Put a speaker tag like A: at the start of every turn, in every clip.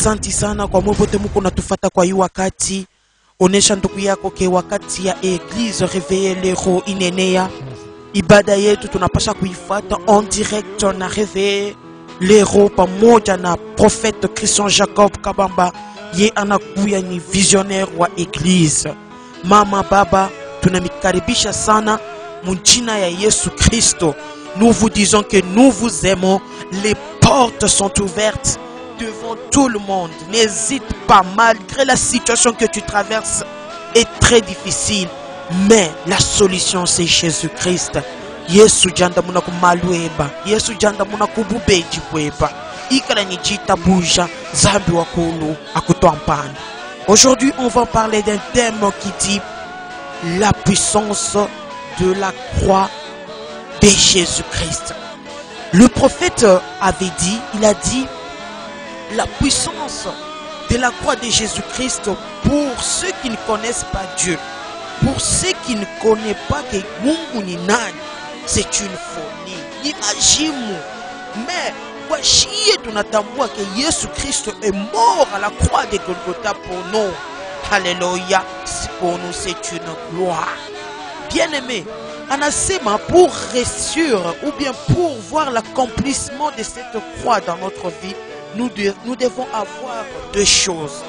A: Asanti sana kwa mwote muko natufata kwa hii wakati. Onesha ndugu yako ke wakati ya Eglise Réveillé l'Héros inenea. Ibada yetu tunapasha kuifata en direct na Réveillé l'Héros pamoja na prophète Christian Jacob Kabamba. Ye anakuya ni visionnaire wa Eglise. Mama baba tunamikaribisha sana munjina ya Yesu Kristo. Nous vous disons que nous vous aimons. Les portes sont ouvertes devant tout le monde. N'hésite pas, malgré la situation que tu traverses est très difficile. Mais la solution c'est Jésus-Christ. Yesu janda muna kumalueba. Yesu janda muna kububeji kweba. Ikala ni jita buja zambi wakulu akutoampana. Aujourd'hui, on va parler d'un thème qui dit la puissance de la croix de Jésus-Christ. Le prophète avait dit, il a dit, la puissance de la croix de Jésus-Christ pour ceux qui ne connaissent pas Dieu, pour ceux qui ne connaissent pas que Mungu ni nani, c'est une folie, ni majimu. Mais kwa shie tunatambua que Jésus-Christ est mort à la croix de Golgotha pour nous. Alléluia, pour nous c'est une gloire. Bien-aimé, anasema pour réussir ou bien pour voir l'accomplissement de cette croix dans notre vie, nous devons avoir deux choses.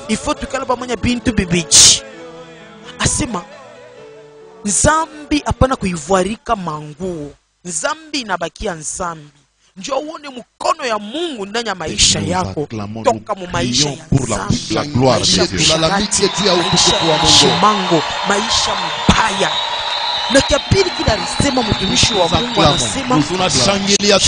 A: Il faut tukalaba manya bintu bibichi. Asema nzambi apana kuivarika manguo. Nzambi inabakia nzambi. Njoo uone mkono ya Mungu ndani ya maisha yako. Toka mu maisha ya nzambi.
B: La gloire de Dieu.
A: Maisha mbaya. Na kapili kila alisema mtumishi wa Mungu anasema
B: tunashangilia.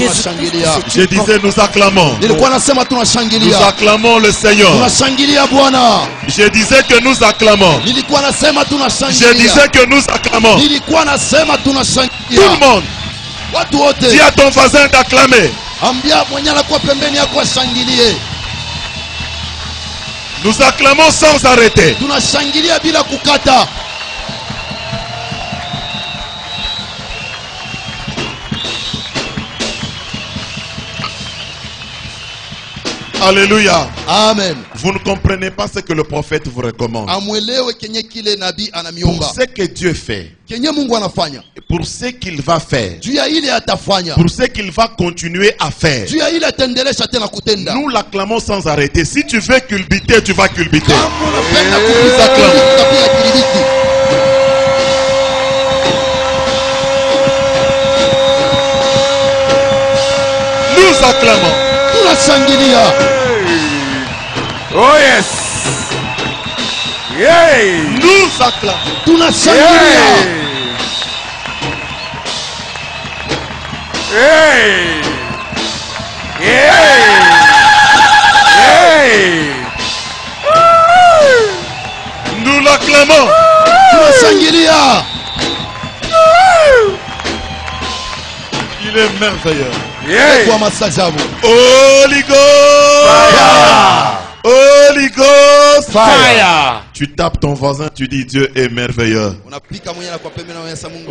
C: Je disais nous acclamons.
B: Nilikuwa nasema tunashangilia.
C: Nous acclamons le Seigneur.
B: Tunashangilia Bwana.
C: Je disais que nous acclamons.
B: Nilikuwa nasema tunashangilia.
C: Je disais que nous acclamons.
B: Nilikuwa nasema tunashangilia.
C: Tout le monde.
B: Watu wote.
C: Dis à ton voisin d'acclamer.
B: Ambia mwenye anakuwa pembeni yako ashangilie.
C: Nous acclamons sans arrêter.
B: Tunashangilia bila kukata.
C: Alléluia.
B: Amen.
C: Vous ne comprenez pas ce que le prophète vous recommande.
B: Pour
C: ce que Dieu fait,
B: pour
C: ce qu'il va faire,
B: pour
C: ce qu'il va continuer à faire, nous l'acclamons sans arrêter. Si tu veux culbuter, tu vas culbuter. Nous acclamons. Nous acclamons.
D: Oh yes. Yay.
C: Nous acclamons.
D: Hey. Hey. Hey.
C: Nous l'acclamons. Il est merveilleux.
D: Yeah.
C: Holy Ghost.
D: Fire.
C: Holy Ghost.
D: Fire.
C: Tu tapes ton voisin, tu dis Dieu est merveilleux.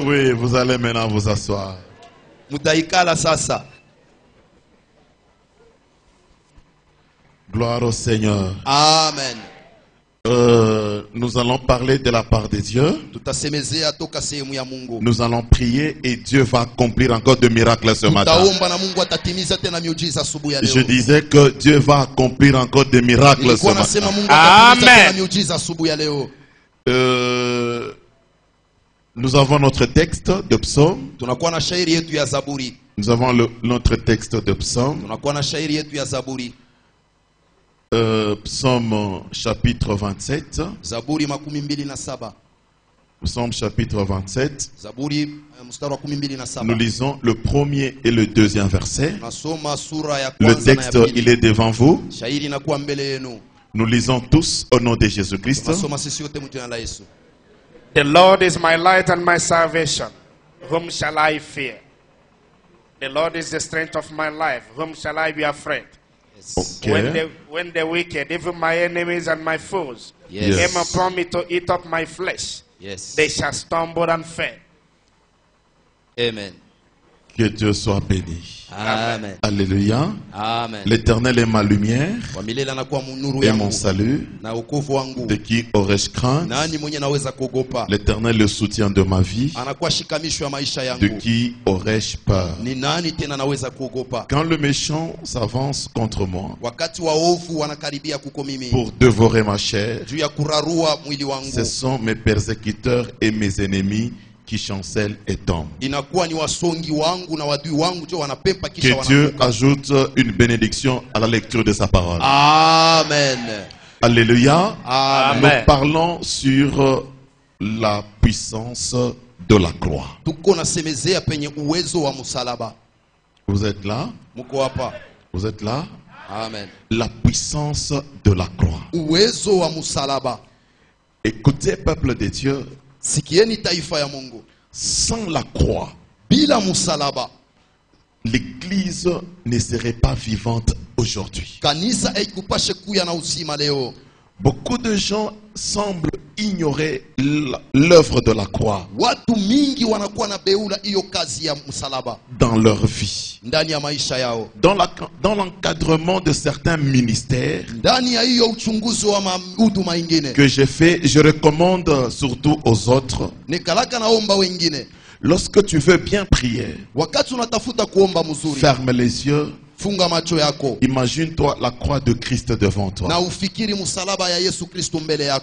C: Oui, vous allez maintenant vous asseoir. Gloire au Seigneur.
B: Amen.
C: Nous allons parler de la part de Dieu. Nous allons prier et Dieu va accomplir encore de miracles ce matin. Je disais que Dieu va accomplir encore des miracles ce matin.
D: Amen.
C: Nous avons notre texte de psaume. Nous avons notre texte de psaume. Psaume chapitre 27. Psaume chapitre 27. Nous lisons le premier et le deuxième verset. Le texte, il est devant vous. Nous lisons tous au nom de Jésus-Christ.
D: The Lord is my light and my salvation. Whom shall I fear? The Lord is the strength of my life. Whom shall I be afraid?
C: Okay.
D: When the wicked, even my enemies and my foes, came upon me to eat up my flesh, they shall stumble and fail.
B: Amen.
C: Que Dieu soit béni.
B: Amen.
C: Alléluia.
B: Amen.
C: L'Éternel est ma lumière et mon salut. De qui aurais-je crainte? L'Éternel est le soutien de ma vie. De qui aurais-je peur? Quand le méchant s'avance contre moi pour dévorer ma chair, ce sont mes persécuteurs et mes ennemis qui chancellent et tombent. Que Dieu ajoute une bénédiction à la lecture de sa parole.
B: Amen.
C: Alléluia.
B: Amen.
C: Nous parlons sur la puissance de la croix. Vous êtes là? Vous êtes là?
B: Amen.
C: La puissance de la croix. Écoutez, peuple de Dieu, sans la croix, l'Église ne serait pas vivante aujourd'hui. Beaucoup de gens semblent ignorer l'œuvre de la croix dans leur vie, dans l'encadrement de certains ministères que j'ai fait. Je recommande surtout aux autres, lorsque tu veux bien prier, ferme les yeux. Imagine-toi la croix de Christ devant toi.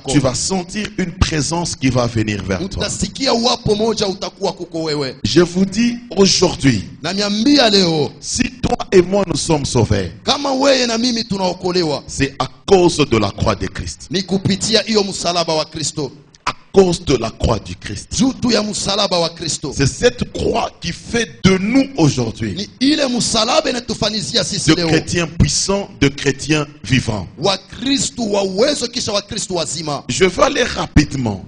C: Tu vas sentir une présence qui va venir vers toi. Je vous dis aujourd'hui, si toi et moi nous sommes sauvés, c'est à cause de la croix de Christ. À cause de la croix du Christ. C'est cette croix qui fait de nous aujourd'hui de chrétiens puissants, de chrétiens vivants. Je vais aller rapidement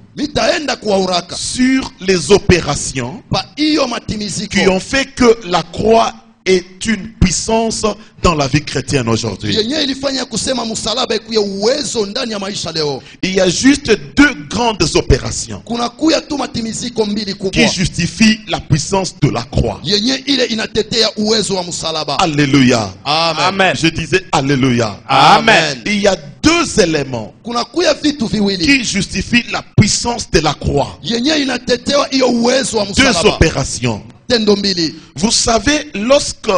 C: sur les opérations qui ont fait que la croix est une puissance dans la vie chrétienne aujourd'hui. Il y a juste deux grandes opérations qui justifient la puissance de la croix. Alléluia.
B: Amen.
C: Je disais Alléluia.
B: Amen.
C: Il y a deux éléments qui justifient la puissance de la croix. Deux opérations. Vous savez, lorsque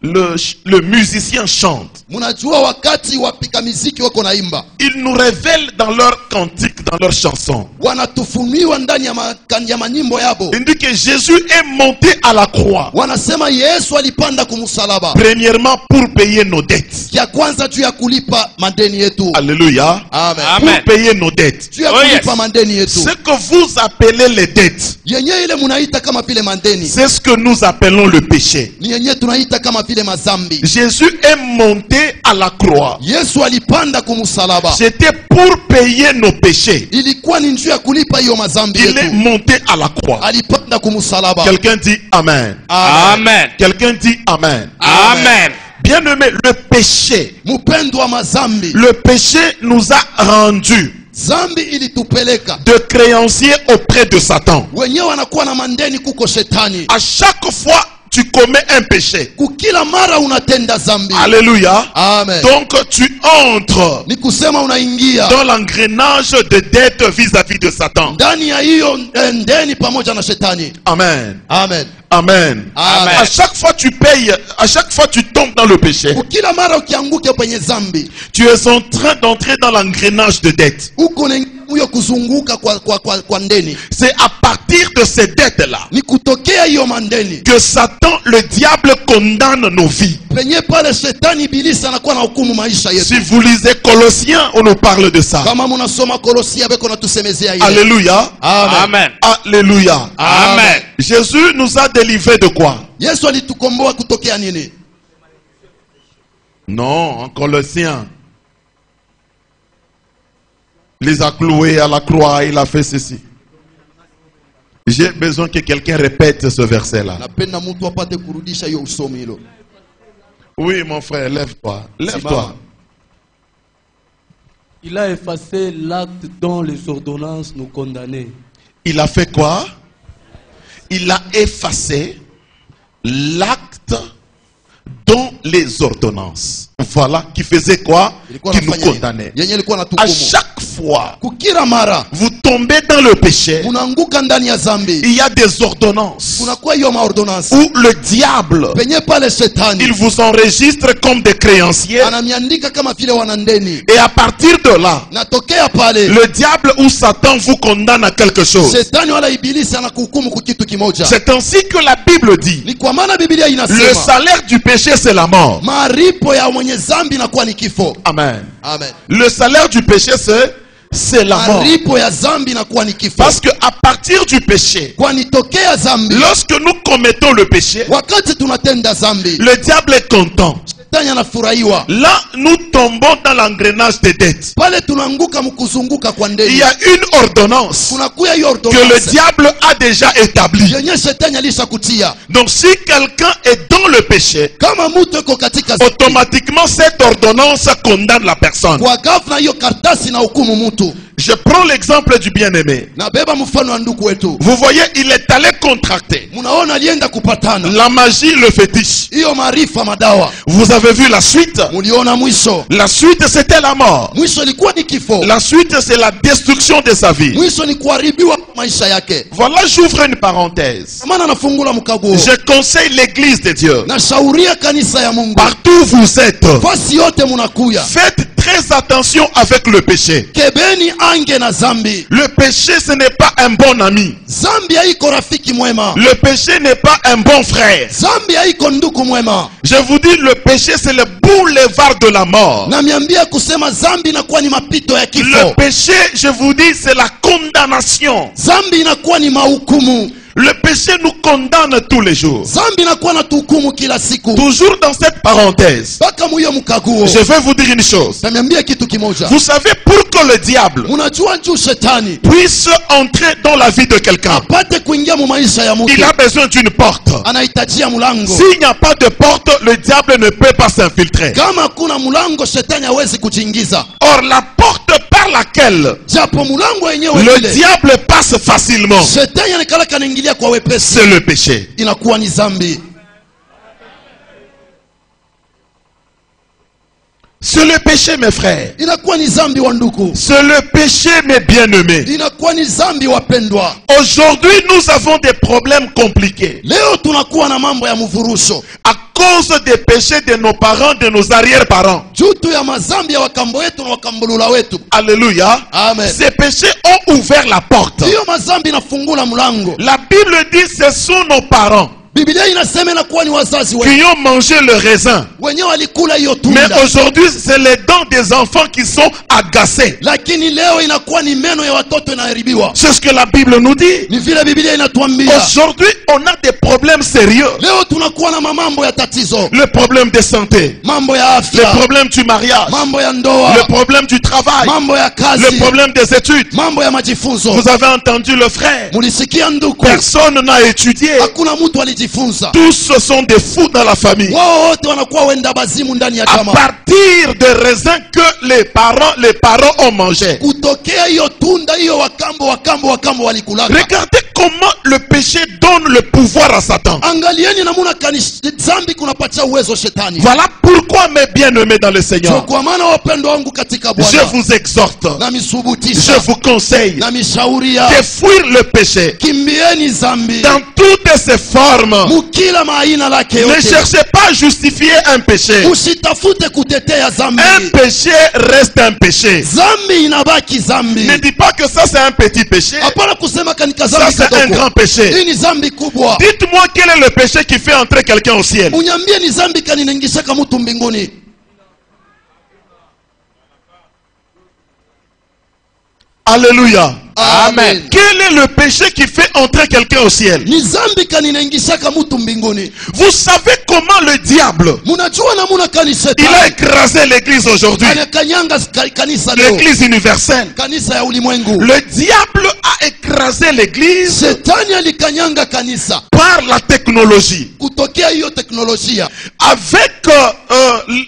C: le musicien chante, il nous révèle dans leur cantique, dans leur chanson. Il dit que Jésus est monté à la croix. Premièrement, pour payer nos dettes. Alléluia.
B: Amen.
C: Pour payer nos dettes. Ce que vous appelez les dettes, c'est ce que nous appelons le péché. Jésus est monté à la croix. C'était pour payer nos péchés. Il est monté à la croix. Quelqu'un dit Amen.
B: Amen.
C: Quelqu'un dit Amen.
B: Amen.
C: Bien-aimé, le péché nous a rendus de créanciers auprès de Satan. À chaque fois tu commets un péché, alléluia.
B: Amen.
C: Donc tu entres dans l'engrenage de dette vis-à-vis de Satan. Amen.
B: Amen.
C: Amen.
B: Amen.
C: À chaque fois tu payes, à chaque fois tu tombes dans le péché, tu es en train d'entrer dans l'engrenage de dette. C'est à partir de ces dettes-là que Satan, le diable, condamne nos vies. Si vous lisez Colossiens, on nous parle de ça. Alléluia.
B: Amen.
C: Alléluia.
B: Amen.
C: Jésus nous a délivrés de quoi? Non, en Colossiens. Il les a cloués à la croix, il a fait ceci. J'ai besoin que quelqu'un répète ce verset-là. Oui, mon frère, lève-toi. Lève-toi.
E: Il a effacé l'acte dont les ordonnances nous condamnaient.
C: Il a fait quoi? Il a effacé l'acte dont les ordonnances. Voilà, qui faisait quoi? Qui nous condamnait. À chaque fois, vous tombez dans le péché, il y a des ordonnances où le diable, il vous enregistre comme des créanciers. Et à partir de là, le diable ou Satan vous condamne à quelque chose. C'est ainsi que la Bible dit. Le salaire du péché, c'est la mort. Amen.
B: Amen.
C: Le salaire du péché, c'est la mort. Parce que à partir du péché, lorsque nous commettons le péché, le diable est content. Là, nous tombons dans l'engrenage des dettes. Il y a une ordonnance que le diable a déjà établie. Donc si quelqu'un est dans le péché, automatiquement cette ordonnance condamne la personne. Je prends l'exemple du bien-aimé. Vous voyez, il est allé contracter la magie, le fétiche. Vous avez vu la suite? La suite, c'était la mort. La suite, c'est la destruction de sa vie. Voilà, j'ouvre une parenthèse. Je conseille l'église de Dieu. Partout où vous êtes, faites très attention avec le péché. Le péché, ce n'est pas un bon ami. Le péché n'est pas un bon frère. Je vous dis, le péché, c'est le boulevard de la mort. Le péché, je vous dis, c'est la condamnation. Le péché nous condamne tous les jours. Toujours dans cette parenthèse, je vais vous dire une chose. Vous savez, pour que le diable puisse entrer dans la vie de quelqu'un, il a besoin d'une porte. S'il n'y a pas de porte, le diable ne peut pas s'infiltrer. Or, la porte par laquelle le diable passe facilement, c'est le péché. C'est le péché, mes frères. C'est le péché, mes bien-aimés. Aujourd'hui, nous avons des problèmes compliqués. À cause des péchés de nos parents, de nos arrière-parents. Alléluia.
B: Amen.
C: Ces péchés ont ouvert la porte. La Bible dit que ce sont nos parents qui ont mangé le raisin. Mais aujourd'hui, c'est les dents des enfants qui sont agacées. C'est ce que la Bible nous dit. Aujourd'hui, on a des problèmes sérieux. Le problème de santé, le problème du mariage, le problème du travail, le problème des études. Vous avez entendu le frère. Personne n'a étudié. Tous ce sont des fous dans la famille. À partir des raisins que les parents ont mangé. Regardez comment le péché donne le pouvoir à Satan. Voilà pourquoi, mes bien-aimés dans le Seigneur, je vous exhorte, je vous conseille de fuir le péché dans toutes ses formes. Ne cherchez pas à justifier un péché. Un péché reste un péché. Ne dis pas que ça c'est un petit péché. Ça c'est un grand péché. Dites-moi quel est le péché qui fait entrer quelqu'un au ciel. Alléluia.
B: Amen.
C: Quel est le péché qui fait entrer quelqu'un au ciel? Vous savez comment le diable, il a écrasé l'église aujourd'hui, l'église universelle. Le diable a écrasé écrasé l'église
F: Shetani alikanyanga kanisa
C: par la technologie.
F: kutokea hiyo teknolojia.
C: Avec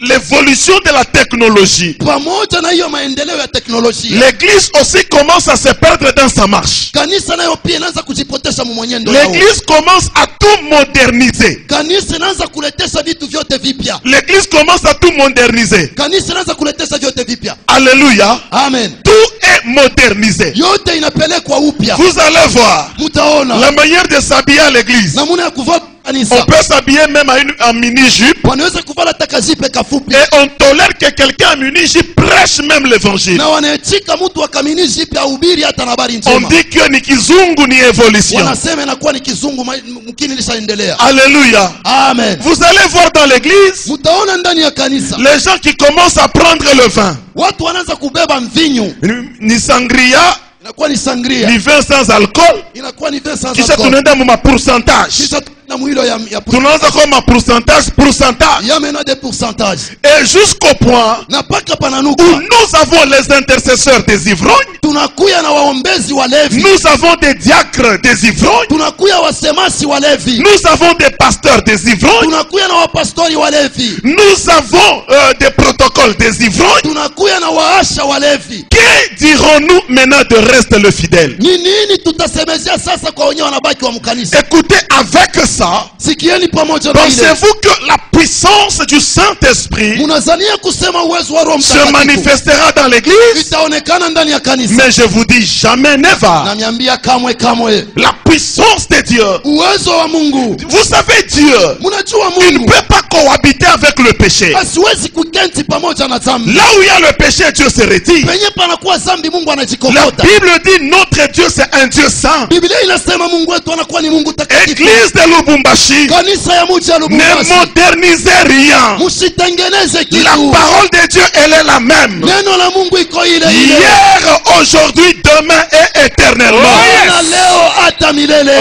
C: l'évolution de la technologie,
F: Pamoja na hiyo maendeleo ya teknolojia,
C: l'église aussi commence à se perdre dans sa marche.
F: kanisa nayo pia inaanza kujipotesha mwenendo yao.
C: L'église commence à tout moderniser.
F: Kanisa inaanza kuletesha vitu vyote vipya.
C: L'église commence à tout moderniser.
F: Kanisa inaanza kuletesha vyote vipya.
C: Alléluia.
F: Amen.
C: Tout est modernisé.
F: Yote inapelekwa upya.
C: Vous allez voir
F: Mutaona
C: la manière de s'habiller à l'église.
F: namuna ya kuvaa
C: On
F: kanisa.
C: peut s'habiller même en mini-jupe.
F: Wanaweza kuvala takazipe kafupi.
C: Et on tolère que quelqu'un en mini-jupe prêche même l'évangile.
F: Na wanaitika mtu wa kamini jipe ahubiri hata na habari
C: On
F: njema.
C: dit que ni kizungu ni évolution.
F: Wanasema inakuwa ni kizungu mkini lishaendelea.
C: Alléluia.
F: Amen.
C: Vous allez voir dans l'église
F: Mutaona ndani ya kanisa
C: les gens qui commencent à prendre le vin.
F: watu wanaanza kubeba mvinyo.
C: Ni sangria,
F: Inakuwa ni sangria.
C: ni vin sans alcool.
F: Inakuwa ni vin sans
C: Kisha
F: alcool.
C: tunaenda mu pourcentage.
F: Kisha na mwilo ya
C: Tunaanza kwa pourcentage.
F: ya mena de pourcentage.
C: Et jusqu'au point
F: Na paka
C: où
F: pananuka
C: nous avons les intercesseurs des ivrognes,
F: tunakuya na waombezi walevi.
C: nous avons des diacres des ivrognes,
F: Tunakuya wasemasi walevi.
C: nous avons des pasteurs des ivrognes,
F: Tunakuya na wapastori walevi.
C: nous avons des protocoles des ivrognes.
F: Tunakuya na waasha walevi.
C: Que dirons-nous maintenant de reste le fidèle?
F: Ni nini tutasemezea sasa kwa wenyewe wanabaki wa mkanisa?
C: Écoutez, avec ça,
F: Sikieni pamoja na ile.
C: pensez-vous que la puissance du Saint-Esprit
F: Munazania kusema uwezo wa Roho
C: se
F: Mtakatifu
C: manifestera dans l'église?
F: itaonekana ndani ya kanisa?
C: Mais je vous dis jamais, never.
F: Namiambia kamwe kamwe.
C: La puissance de Dieu.
F: Uwezo wa Mungu.
C: Vous savez, Dieu,
F: Munajua
C: il ne
F: Mungu
C: peut pas cohabiter avec le péché.
F: asiwezi kukenti pamoja na dhambi.
C: Là où il y a le péché, Dieu se retire.
F: Penye panakuwa dhambi Mungu
C: La
F: anajikokota.
C: Bible dit notre Dieu c'est un Dieu saint.
F: Biblia inasema Mungu wetu anakuwa ni Mungu takatifu.
C: Église de Lubumbashi,
F: Kanisa ya mji ya
C: ne
F: Lubumbashi,
C: modernisez rien.
F: musitengeneze
C: La
F: kitu.
C: parole de Dieu, elle est la même.
F: Neno la Mungu iko ile ile.
C: Hier, aujourd'hui, demain et éternellement.
F: Na leo hata milele.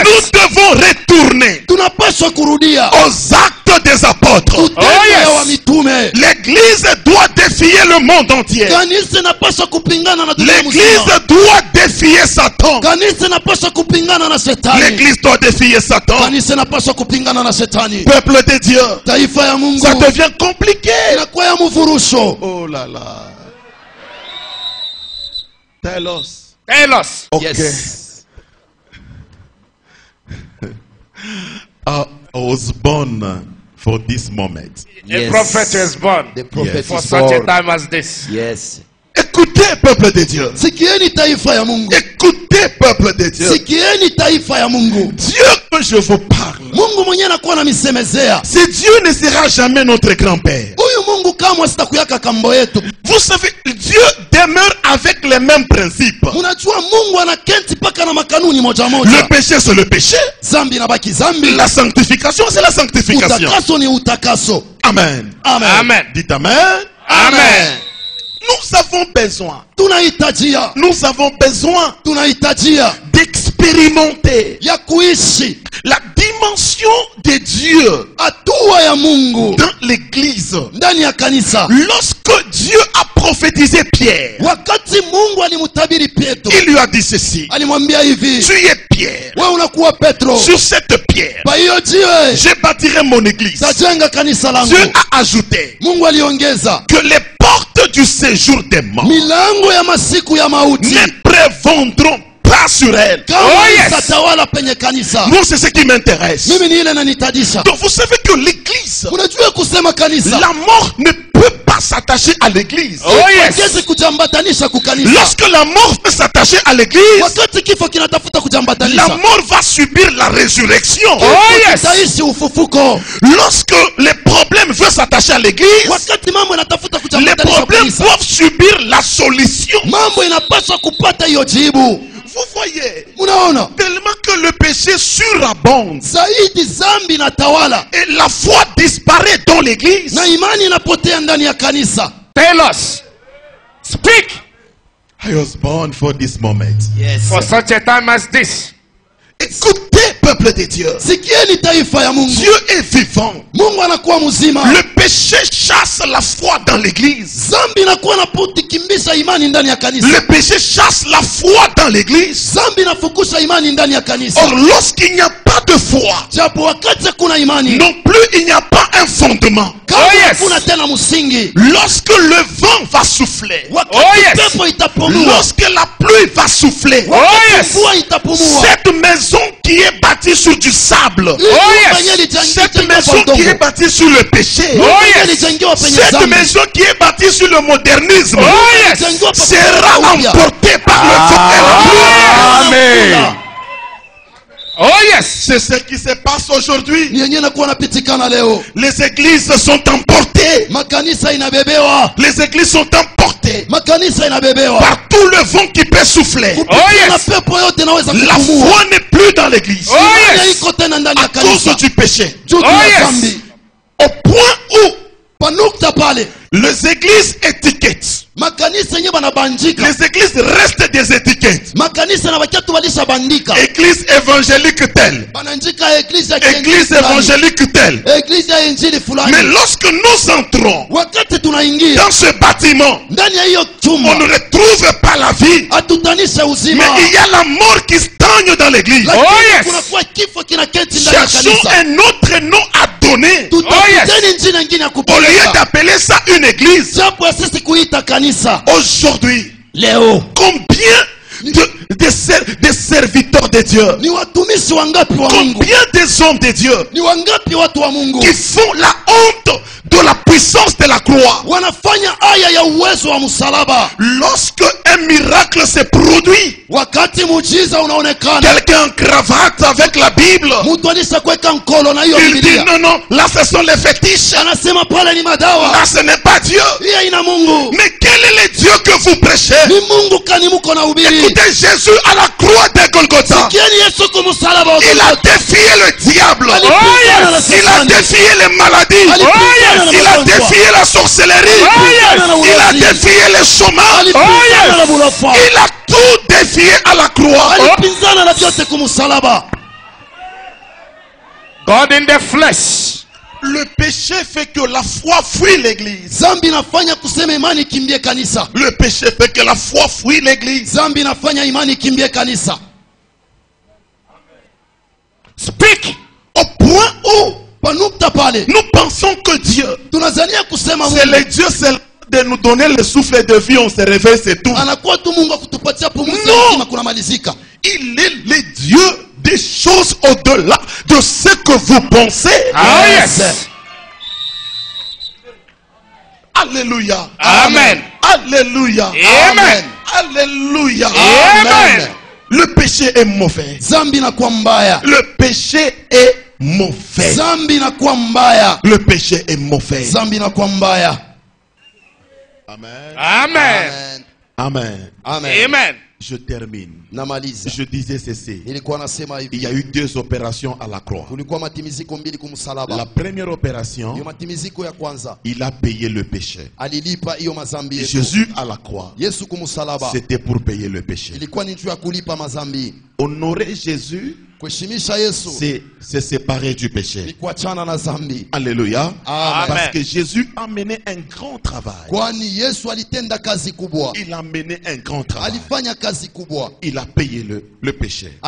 C: Nous devons retourner
F: Tunapaswa kurudia
C: aux actes des apôtres.
F: utendo wa mitume.
C: L'église doit défier le monde entier.
F: Kanisa inapaswa kupingana na dunia
C: L'église
F: mzima.
C: doit défier Satan.
F: Kanisa inapaswa kupingana na shetani.
C: L'église doit défier Satan.
F: Kanisa inapaswa kupingana na shetani.
C: Peuple de Dieu,
F: Taifa ya Mungu
C: ça devient compliqué.
F: inakuwa ya mvurusho.
C: Oh là là. Tell us.
D: Tell us.
C: Okay.
F: Yes.
C: I was born for this moment.
D: A prophet was born
F: The prophet
D: for
F: is
D: such a
F: born.
D: time as this.
F: Yes.
C: Écoutez, peuple de Dieu.
F: Sikieni taifa ya Mungu.
C: Écoutez, peuple de Dieu.
F: Sikieni taifa ya Mungu.
C: Dieu que je vous parle,
F: Mungu mwenyewe anakuwa na misemezea.
C: ce Dieu ne sera jamais notre grand-père.
F: Huyu Mungu kamwe sitakuyaka kambo yetu.
C: Vous savez, Dieu demeure avec les mêmes principes.
F: Munajua Mungu anakenti paka na makanuni moja
C: Le
F: moja.
C: péché, c'est le péché.
F: Zambi inabaki zambi.
C: La sanctification, c'est la sanctification.
F: Utakaso ni utakaso.
C: Amen.
F: Amen.
D: Amen.
C: Dites Amen.
D: Amen.
C: Nous avons besoin.
F: Tunahitajia.
C: Nous avons besoin
F: Tunahitajia
C: d'expérimenter
F: ya kuishi
C: la dimension de Dieu
F: hatua ya Mungu
C: dans l'église.
F: ndani ya kanisa.
C: Lorsque Dieu a prophétisé Pierre,
F: Wakati Mungu alimtabiri Petro,
C: il lui a dit ceci:
F: alimwambia hivi,
C: tu es Pierre.
F: wewe unakuwa Petro,
C: Sur cette pierre,
F: kwa hiyo jiwe
C: je bâtirai mon église.
F: tajenga kanisa langu.
C: Dieu a ajouté
F: Mungu aliongeza,
C: que les portes du séjour des morts
F: milango ya masiku ya mauti
C: ne prévendront pas sur elle.
F: kama
D: yes.
F: itatawala penye kanisa.
C: Moi, c'est ce qui m'intéresse.
F: Mimi ni ile nanitadisha.
C: Donc, vous savez que l'église,
F: Unajua kusema kanisa
C: la mort ne peut pas s'attacher à l'église.
F: hakiwezi kujambatanisha kukanisa.
C: Lorsque la mort veut s'attacher à l'église,
F: Wakati kifo kinatafuta
C: la
F: kujambatanisha,
C: mort va subir la résurrection.
F: kitaishi ufufuko.
C: Lorsque les problèmes veulent s'attacher à l'église,
F: Wakati mambo inatafuta
C: les
F: kujambatanisha
C: problèmes
F: kanisa,
C: doivent subir la solution.
F: mambo inapaswa kupata hiyo jibu.
C: Vous voyez,
F: Unaona,
C: tellement que le péché surabonde
F: zaidi zambi na tawala
C: et la foi disparaît dans l'église.
F: na imani inapotea ndani ya kanisa.
D: Tell us. Speak
C: I was born for this moment.
D: for such a time as this.
C: Écoutez, peuple peuple de Dieu.
F: Sikieni taifa ya Mungu.
C: Dieu est vivant.
F: Mungu anakuwa mzima.
C: Le péché chasse la foi dans l'église.
F: Zambi inakuwa inakimbisha imani ndani ya kanisa.
C: Le péché chasse la foi dans l'église.
F: Zambi inafukusha imani ndani ya kanisa.
C: Or, lorsqu'il n'y a pas de foi,
F: japo wakati kuna imani,
C: non plus il n'y a pas un fondement.
F: Kuna tena msingi.
C: Lorsque le vent va souffler,
F: pepo itapumua,
C: lorsque la pluie va souffler,
F: mvua itapumua,
C: cette maison qui est bâtie sur du sable, cette maison qui est bâtie sur le péché, cette maison qui est bâtie sur le modernisme, sera emportée par le vent et la pluie.
B: Amen.
C: Oh yes, c'est ce qui se passe aujourd'hui. Les églises sont emportées. Les églises sont emportées par tout le vent qui peut souffler.
B: Oh yes.
C: La foi n'est plus dans l'église.
B: Oh yes.
C: À cause du péché.
B: Oh yes.
C: Au point où les églises étiquettent. Les églises restent des étiquettes. Église évangélique telle. Église évangélique telle. Mais lorsque nous entrons dans ce bâtiment, on ne retrouve pas la vie. Mais il y a la mort qui stagne dans l'église.
B: Oh yes.
C: Cherchons un autre nom à donner.
B: Oh yes.
C: Au lieu d'appeler ça une église. Aujourd'hui, combien de serviteurs de Dieu, combien des hommes de Dieu qui font la honte de la puissance de la croix. Lorsque un miracle se produit, quelqu'un en cravate avec la Bible, il dit non, non, là ce sont les fétiches, là ce n'est pas Dieu. Mais quel est le Dieu que vous prêchez? Écoutez, Jésus à la croix de Golgotha, il a défié le diable. Il a défié les maladies. Il a défié la sorcellerie. Il a défié le chômage. Il a tout défié à la croix.
D: God in the flesh.
C: Le péché fait que la foi fuit l'église. Le péché fait que la foi fuit l'église.
D: Speak.
C: Au point où nous pensons que Dieu, c'est le Dieu seul de nous donner le souffle de vie, on se réveille, c'est tout. Non. Il est le Dieu des choses au-delà de ce que vous pensez.
D: Ah yes.
C: Alléluia.
D: Amen.
C: Alléluia.
D: Amen.
C: Alléluia.
D: Amen.
C: Le péché est mauvais. Le péché est mauvais. Le péché est mauvais. Amen.
D: Amen.
C: Amen.
D: Amen.
C: Je termine. Je disais ceci. Il y a eu 2 opérations à la croix. La première opération, il a payé le péché. Jésus à la croix, c'était pour payer le péché. Honorer Jésus, c'est se séparer du péché. Alléluia.
D: Amen.
C: Parce que Jésus a mené un grand travail. Il a mené un grand travail. Il a payé le péché.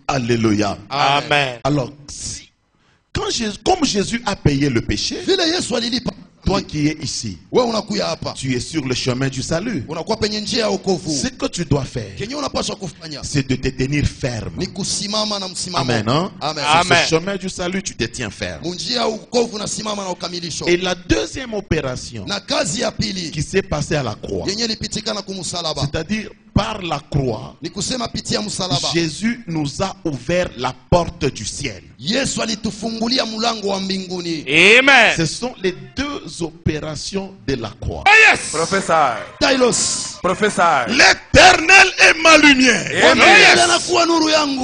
C: Alléluia.
D: Amen.
C: Alors, comme Jésus a payé le péché, toi qui es ici, tu es sur le chemin du salut. Ce que tu dois faire, c'est de te tenir ferme. Amen. Hein? Sur ce chemin du salut, tu te tiens ferme. Et la deuxième opération qui s'est passée à la croix, c'est-à-dire par la croix, Jésus nous a ouvert la porte du ciel.
D: Amen.
C: Ce sont les 2 opérations de la croix.
D: Oh yes.
B: Professeur. Professeur.
C: L'éternel est ma lumière.
B: Amen.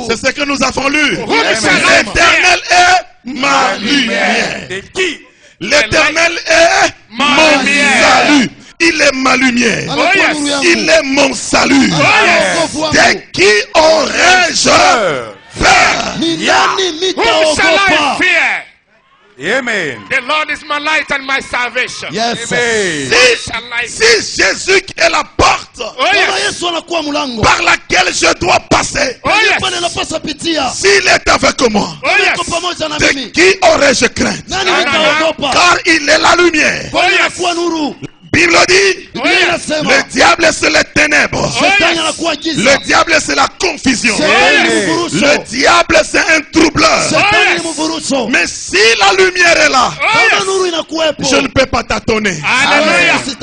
C: C'est ce que nous avons lu.
D: Amen.
C: L'éternel est ma lumière. L'éternel est mon salut. Il est ma lumière.
D: Oh yes.
C: Il est mon salut.
D: yes.
C: De qui aurais-je peur?
D: Whom shall I fear?
B: Amen.
D: The Lord is my light and my salvation.
F: Yes.
C: Si Jésus est la porte par laquelle je dois passer, s'il est avec moi, de qui aurais-je crainte? Car il est la lumière. Bible dit, le diable c'est les ténèbres. Le diable c'est la confusion. Le diable c'est un troubleur. Mais si la lumière est là, je ne peux pas tâtonner.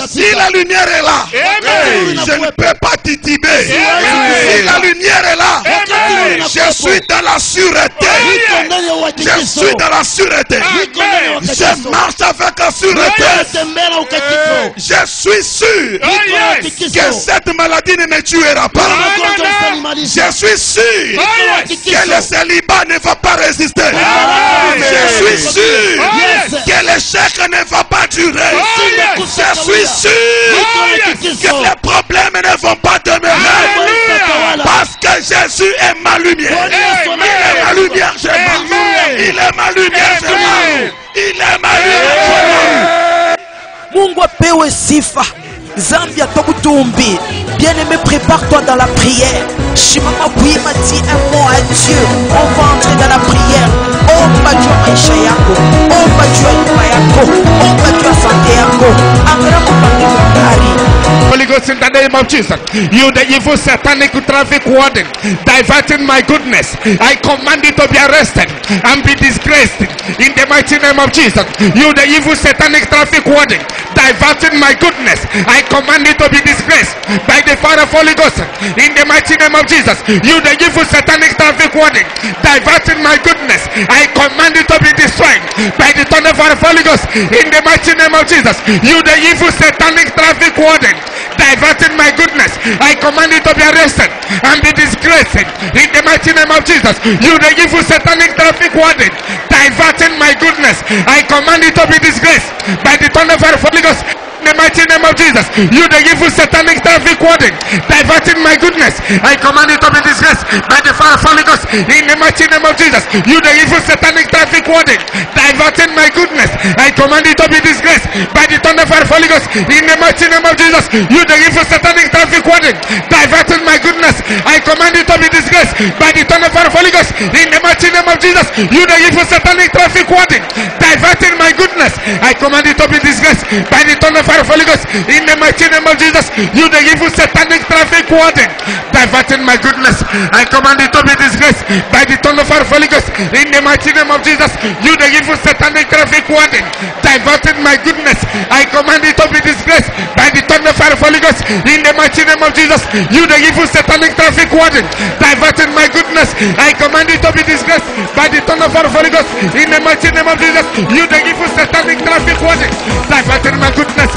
C: Si la lumière est là, je ne peux pas tituber. Si la lumière est là, je suis dans la sûreté. Je suis dans la sûreté. Je marche avec la sûreté. Je suis sûr que cette maladie ne me tuera pas. Je suis sûr que le célibat ne va pas résister. Je suis sûr que l'échec ne va pas durer. Je suis sûr que les problèmes ne vont pas demeurer. Parce que Jésus est ma lumière. Il est ma lumière, je marche. Il est ma lumière, je marche. Il est ma lumière.
A: Mungu apewe sifa. Zambia Tokutumbi. Bien-aimé, prépare-toi dans la prière. Shimama Bouima dit un mot à Dieu. On va entrer dans la prière. Omba Dieu maisha yako. Omba Dieu nyumba yako. Omba Dieu santé yako. Angalia mpango wako.
D: Holy Ghost, in the name of Jesus, you the evil satanic traffic warden, diverting my goodness, I command you to be arrested and be disgraced in the mighty name of Jesus. You the evil satanic traffic warden, diverting my goodness, I command you to be disgraced by the fire of Holy Ghost in the mighty name of Jesus. You the evil satanic traffic warden, diverting my goodness, I command you to be destroyed by the thunder fire of Holy Ghost in the mighty name of Jesus. You the evil satanic traffic warden, diverting my goodness, I command you to be arrested and be disgraced in the mighty name of Jesus. You the evil satanic traffic warden, diverting my goodness, I command you to be disgraced by the thunder of the Holy Ghost. In the mighty name of Jesus, you the evil satanic traffic warden, diverting my goodness, I command you to be disgraced by the fire of Holy Ghost. In the mighty name of Jesus, you the evil satanic traffic warden, diverting my goodness, I command you to be disgraced by the thunder of Holy Ghost. In the mighty name of Jesus, you the evil satanic traffic warden, diverting my goodness, I command you to be disgraced by the thunder of Holy Ghost. In the mighty name of Jesus, you the evil satanic traffic warden, diverting my goodness, I command you to be disgraced by the thunder of Holy Ghost. In the mighty name of Jesus, you the evil satanic traffic warden, diverting my goodness, I command you to be disgraced by the thunder of Holy Ghost. In the mighty name of Jesus, you the evil satanic traffic warden, diverting my goodness, I command you to be disgraced by the thunder of Holy Ghost. In the mighty name of Jesus, you the evil satanic traffic warden, diverting my goodness, I command you to be disgraced by the thunder of Holy Ghost. In the mighty name of Jesus, you the evil satanic traffic warden, diverting my goodness.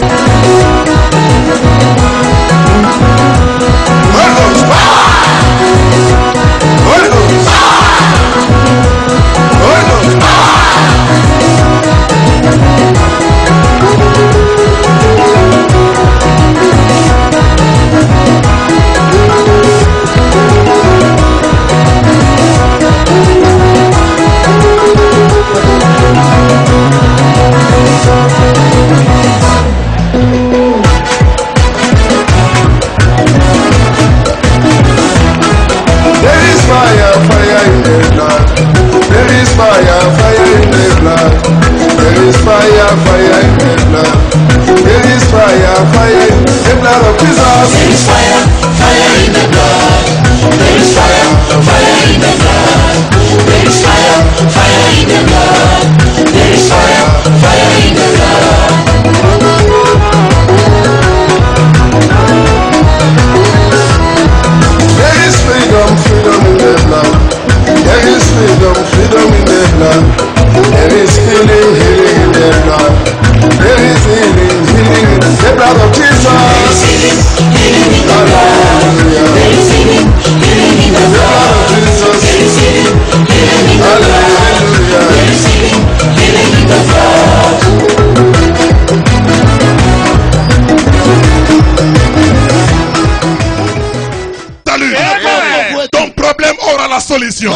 C: problème aura la solution.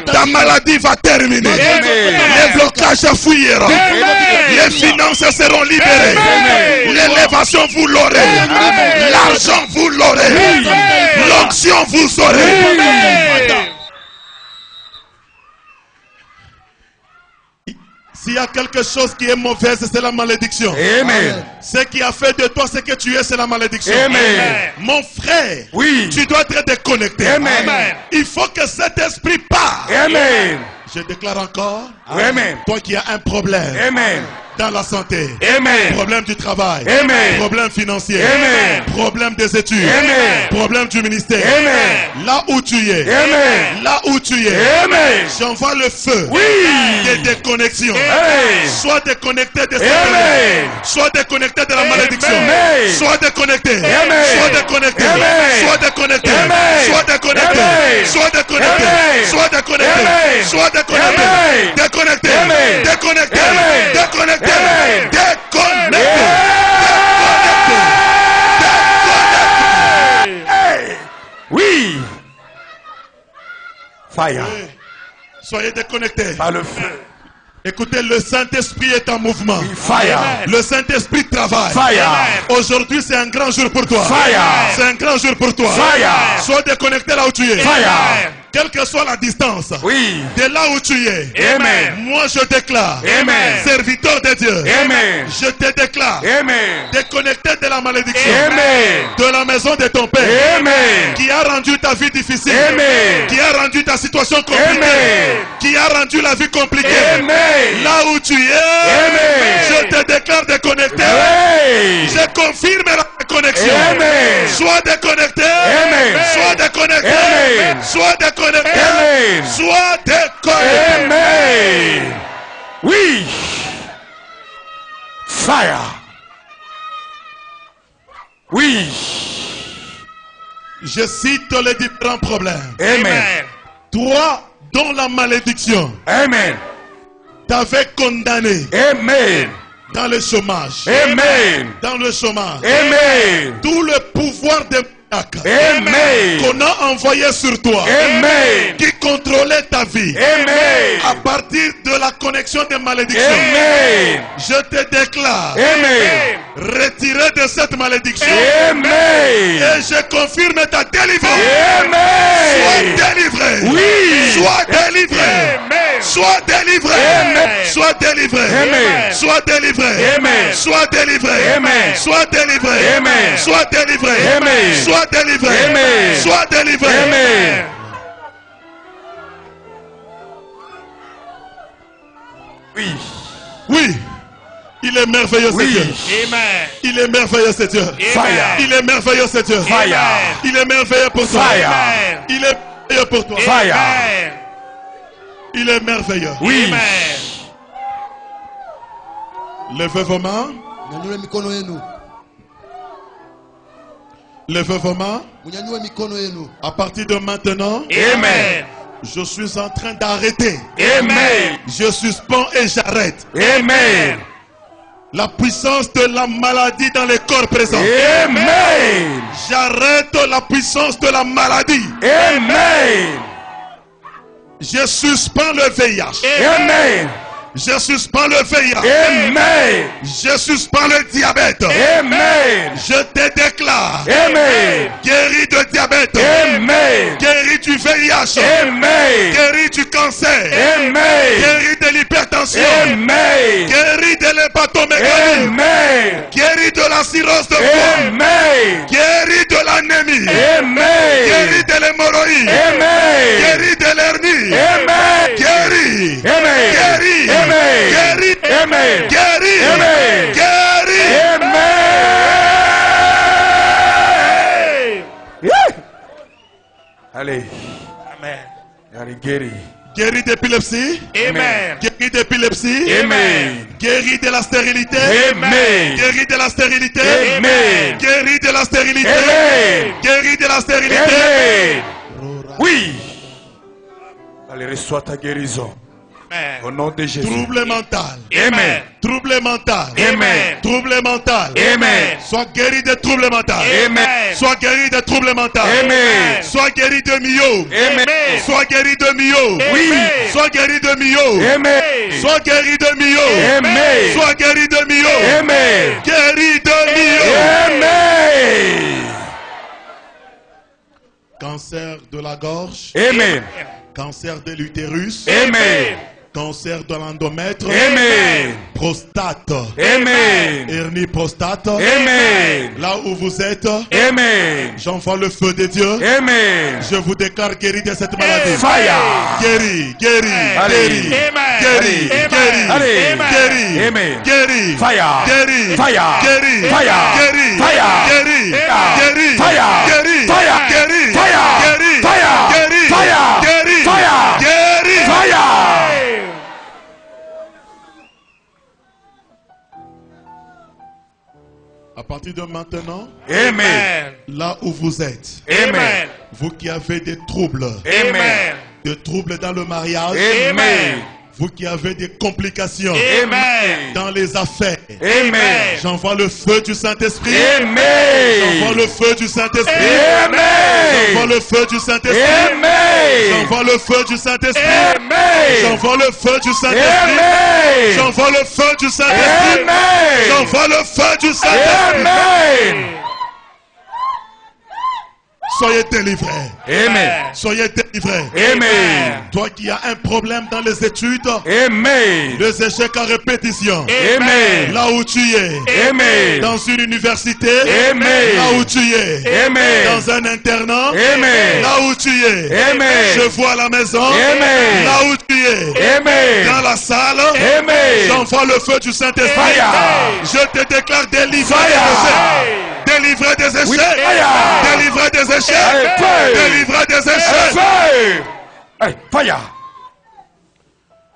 C: Ta maladie va terminer. Les blocages fuiront. Les finances seront libérées. L'élévation vous l'aurez. L'argent vous l'aurez. L'onction vous aurez. S'il y a quelque chose qui est mauvaise, c'est la malédiction.
D: Amen.
C: Ce qui a fait de toi ce que tu es, c'est la malédiction.
D: Amen.
C: Mon frère,
D: Oui.
C: tu dois être déconnecté.
D: Amen.
C: Il faut que cet esprit parte.
D: Amen.
C: Je déclare encore,
D: Amen.
C: toi qui as un problème
D: Amen.
C: dans la santé,
D: Amen.
C: problème du travail,
D: Amen.
C: problème financier,
D: Amen.
C: problème des études,
D: Amen.
C: problème du ministère,
D: Amen.
C: là où tu es,
D: Amen.
C: là où tu es,
D: Amen.
C: j'envoie le feu
D: Oui.
C: des déconnexions.
D: Amen.
C: Sois déconnecté de cette
D: Amen.
C: Sois déconnecté de la malédiction.
D: Amen.
C: Sois déconnecté.
D: Amen.
C: Sois déconnecté.
D: Amen.
C: Sois déconnecté.
D: Amen.
C: Sois déconnecté.
D: Amen.
C: Sois déconnecté.
D: Amen.
C: Sois déconnecté.
D: Amen.
C: Sois déconnecté.
D: Amen.
C: Déconnecté.
D: Amen.
C: Déconnecté.
D: Amen.
C: Déconnecté.
D: Amen.
C: Déconnecté.
D: Hey. Oui. Fire.
C: Soyez déconnectés.
D: Par le feu.
C: Écoutez, le Saint-Esprit est en mouvement.
D: Fire.
C: Le Saint-Esprit travaille.
D: Fire.
C: Aujourd'hui, c'est un grand jour pour toi.
D: Fire.
C: C'est un grand jour pour toi.
D: Fire.
C: Sois déconnecté là où tu es.
D: Fire.
C: Quelle que soit la distance.
D: Oui.
C: De là où tu es.
D: Amen.
C: Moi, je déclare.
D: Amen.
C: Serviteur de Dieu.
D: Amen.
C: Je te déclare.
D: Amen.
C: Déconnecté de la malédiction.
D: Amen.
C: De la maison de ton père.
D: Amen.
C: Qui a rendu ta vie difficile.
D: Amen.
C: Qui a rendu ta situation compliquée.
D: Amen.
C: Qui a rendu la vie compliquée.
D: Amen.
C: Là où tu es.
D: Amen.
C: Je te déclare déconnecté.
D: Hey.
C: Je confirme la connexion.
D: Amen.
C: Sois déconnecté.
D: Amen.
C: Sois déconnecté.
D: Amen.
C: Sois déconnecté.
D: Amen.
C: Sois déconnecté.
D: Amen. Oui. Fire. Oui.
C: Je cite les différents problèmes.
D: Amen.
C: Toi, dont la malédiction
D: Amen.
C: t'avait condamné
D: Amen.
C: dans le chômage.
D: Amen.
C: Dans le chômage.
D: Amen.
C: Tout le pouvoir de
D: Amen.
C: qu'on a envoyé sur toi.
D: Amen.
C: Qui contrôlait ta vie.
D: Amen.
C: À partir de la connexion des malédictions.
D: Amen.
C: Je te déclare.
D: Amen.
C: Retiré de cette malédiction.
D: Amen.
C: Et je confirme ta délivrance.
D: Amen.
C: Sois délivré.
D: Oui.
C: Sois délivré.
D: Amen.
C: Sois délivré.
D: Amen.
C: Sois délivré.
D: Amen.
C: Sois délivré.
D: Amen.
C: Sois délivré.
D: Amen.
C: Sois délivré.
D: Amen.
C: Sois délivré.
D: Amen.
C: Sois délivré.
D: Amen.
C: Sois délivré.
D: Amen. Oui.
C: Oui. Il est merveilleux ce
D: Oui.
C: Dieu.
D: Amen.
C: Il est merveilleux ce Dieu.
D: Fire.
C: Il est merveilleux ce Dieu.
D: Fire.
C: Il est merveilleux pour toi.
D: Fire.
C: Il est merveilleux pour toi.
D: Fire.
C: Il est merveilleux.
D: Oui.
C: Levez vos mains.
F: Nyanyue mikono yenu.
C: Levez vos mains.
F: Munyanyue mikono yenu.
C: À partir de maintenant,
D: Amen.
C: je suis en train d'arrêter.
D: Amen.
C: Je suspends et j'arrête
D: Amen.
C: la puissance de la maladie dans les corps présents.
D: Amen.
C: J'arrête la puissance de la maladie.
D: Amen.
C: Je suspends le VIH.
D: Amen.
C: Je suspends le VIH.
D: Amen.
C: Je suspends le diabète.
D: Amen.
C: Je te déclare
D: Amen.
C: guéri de diabète.
D: Amen.
C: Guéri du VIH.
D: Amen.
C: Guéri du cancer.
D: Amen.
C: Guéri de l'hypertension.
D: Amen.
C: Guéri de l'hépatomégalie.
D: Amen.
C: Guéri de la cirrhose de foie.
D: Amen.
C: Guéri de l'anémie.
D: Amen.
C: Guéri de l'hémorroïde.
D: Amen.
C: Guéri de l'hernie.
D: Amen.
C: Guéri.
D: Amen.
C: Guéri.
D: Amen.
C: Guéri.
D: Amen.
C: Guéri.
D: Amen.
C: Guéri.
D: Amen. Allez. Amen. Allez, guéri.
C: Guéri d'épilepsie.
D: Amen.
C: Guéri d'épilepsie.
D: Amen.
C: Guéri de la stérilité.
D: Amen.
C: Guéri de la stérilité.
D: Amen.
C: Guéri de la stérilité.
D: Amen.
C: Guéri de la stérilité.
D: Amen. Oui. Allez, reçois ta guérison. Au nom de Jésus.
C: Trouble mental.
D: Amen.
C: Trouble mental.
D: Amen.
C: Trouble mental.
D: Amen.
C: Sois guéri de trouble mental.
D: Amen.
C: Sois guéri de trouble mental.
D: Amen.
C: Sois guéri de Mio.
D: Amen.
C: Sois guéri de Mio.
D: Oui.
C: Sois guéri de Mio.
D: Amen.
C: Sois guéri de Mio.
D: Amen.
C: Sois guéri de Mio.
D: Amen.
C: Guéri de Mio.
D: Amen.
C: Cancer de la gorge.
D: Amen.
C: Cancer de l'utérus.
D: Amen.
C: Cancer de l'endomètre.
D: Amen.
C: Prostate.
D: Amen.
C: Hernie prostate.
D: Amen.
C: Là où vous êtes,
D: Amen.
C: j'envoie le feu de Dieu.
D: Amen.
C: Je vous déclare guéri de cette maladie.
D: Fire.
C: Guéri, guéri,
D: Allez.
C: guéri,
D: Amen.
C: guéri,
D: Allez.
C: guéri,
D: Allez.
C: guéri,
D: Amen.
C: guéri,
D: Fire.
C: guéri,
D: Fire.
C: guéri,
D: Fire.
C: guéri,
D: Fire.
C: guéri, guéri,
D: Fire.
C: guéri,
D: Fire.
C: guéri,
D: Fire.
C: guéri,
D: Fire.
C: guéri,
D: Fire.
C: guéri,
D: Fire.
C: guéri.
D: Fire.
C: À partir de maintenant,
D: Amen.
C: là où vous êtes,
D: Amen.
C: vous qui avez des troubles,
D: Amen.
C: des troubles dans le mariage,
D: Amen.
C: vous qui avez des complications
D: Amen.
C: dans les affaires,
D: Amen.
C: j'envoie le feu du Saint-Esprit.
D: Amen.
C: J'envoie le feu du Saint-Esprit.
D: Amen.
C: J'envoie le feu du Saint-Esprit.
D: Amen.
C: J'envoie le feu du Saint-Esprit.
D: Amen.
C: J'envoie le feu du Saint-Esprit.
D: Amen.
C: J'envoie le feu du Saint-Esprit.
D: Amen.
C: J'envoie le feu du Saint-Esprit.
D: Amen.
C: Soyez délivrés.
D: Amen.
C: Soyez délivrés.
D: Amen.
C: Toi qui as un problème dans les études,
D: Amen.
C: les échecs à répétition,
D: Amen.
C: là où tu es,
D: Amen.
C: dans une université,
D: Amen.
C: là où tu es,
D: Amen.
C: dans un internat,
D: Amen.
C: là où tu es,
D: Amen.
C: je vois à la maison,
D: Amen.
C: là où tu es,
D: Amen.
C: dans la salle,
D: Amen.
C: j'envoie le feu du Saint-Esprit.
D: Fire.
C: Je te déclare délivré
D: Fire.
C: des échecs, délivré des échecs,
D: Oui, fire.
C: délivré des échecs,
D: Allez, feu.
C: délivré des échecs.
D: Feu. Allez, fire.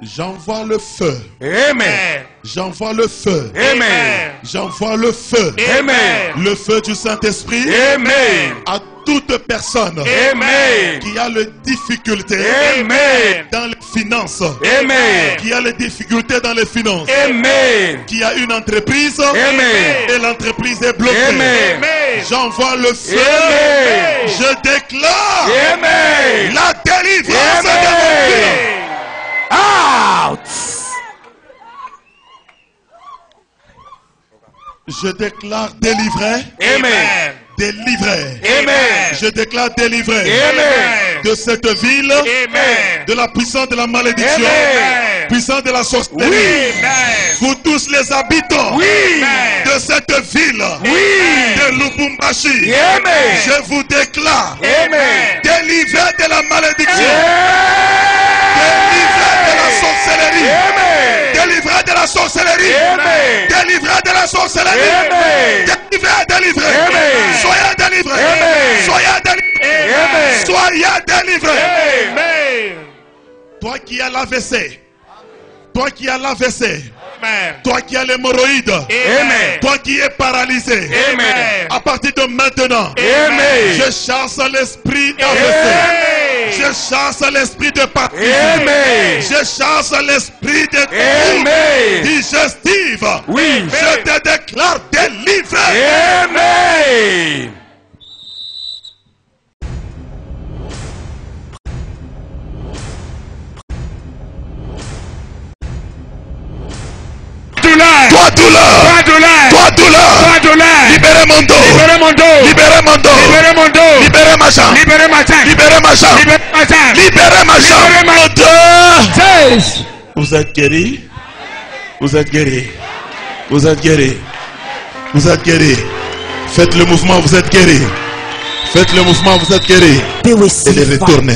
C: J'envoie le feu.
D: Amen.
C: J'envoie le feu.
D: Amen.
C: J'envoie le feu.
D: Amen.
C: Le feu du Saint-Esprit
D: Amen.
C: à toute personne
D: Amen.
C: qui a les difficultés
D: Amen.
C: dans les finances.
D: Amen.
C: Qui a les difficultés dans les finances.
D: Amen.
C: Qui a une entreprise
D: Amen.
C: et l'entreprise est bloquée.
D: Amen.
C: J'envoie le feu.
D: Amen.
C: Je déclare
D: Amen.
C: la délivrance de vos finances.
D: Out.
C: Je déclare délivré.
D: Amen.
C: Délivré.
D: Amen.
C: Je déclare délivré.
D: Amen.
C: De cette ville.
D: Amen.
C: De la puissance de la malédiction.
D: Amen.
C: Puissance de la sorcellerie.
D: Oui.
C: Vous tous les habitants
D: Oui.
C: de cette ville.
D: Oui.
C: De Lubumbashi.
D: Amen.
C: Je vous déclare
D: Amen.
C: délivré de la malédiction.
D: Amen.
C: Délivré de la sorcellerie.
D: Amen.
C: Délivré de la sorcellerie.
D: Amen.
C: Délivré de la sorcellerie.
D: Amen.
C: Délivré, délivré.
D: Amen.
C: Soyez délivrés.
D: Amen.
C: Soyez délivrés.
D: Amen.
C: Soyez délivrés.
D: Amen.
C: Toi qui as l'AVC. Toi qui as l'AVC.
D: Amen.
C: Toi qui as l'hémorroïde.
D: Amen.
C: Toi qui es paralysé.
D: Amen.
C: À partir de maintenant.
D: Amen.
C: Je chasse l'esprit
D: Amen.
C: d'AVC. Je chasse l'esprit de paralysie.
D: Amen.
C: Je chasse l'esprit de
D: Amen.
C: digestive.
D: Oui.
C: Je te déclare délivré.
D: Amen.
C: Toi douleur. Toi douleur. Libérez mon dos. Libérez mon dos. Libérez mon dos.
D: Libérez mon dos.
C: Libérez ma jambe.
D: Libérez ma jambe.
C: Libérez ma jambe.
D: Libérez ma jambe.
C: Libérez ma jambe.
D: Libérez ma
C: Deux.
D: jambe.
C: Vous êtes guéri. Vous êtes guéri. Vous êtes guéri. Vous êtes guéri. Faites le mouvement, vous êtes guéri. Faites le mouvement, vous êtes guéri. Elle est retournée.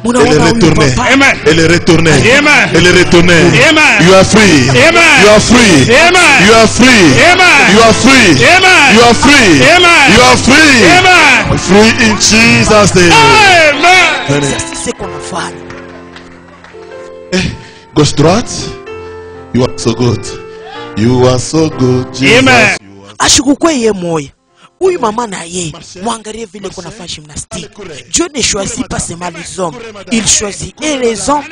C: Elle est retournée.
D: Amen.
C: Elle est retournée.
D: Amen.
C: Elle est retournée.
D: Amen.
C: You are free.
D: Amen.
C: You are free.
D: Amen.
C: You are free.
D: Amen.
C: You are free.
D: Amen.
C: You are free.
D: Amen.
C: You are free.
D: Amen.
C: Free in Jesus' name.
D: Amen.
C: Venez.
A: C'est qu'on a fait.
C: Gauche droite. You are so good. You are so good. Jesus.
D: Amen.
A: Ashikukwe ye moya. Huyu mama na ye, mwangalie vile kuna fait gymnastique. Dieu ne choisit pas seulement les hommes, il choisit et les hommes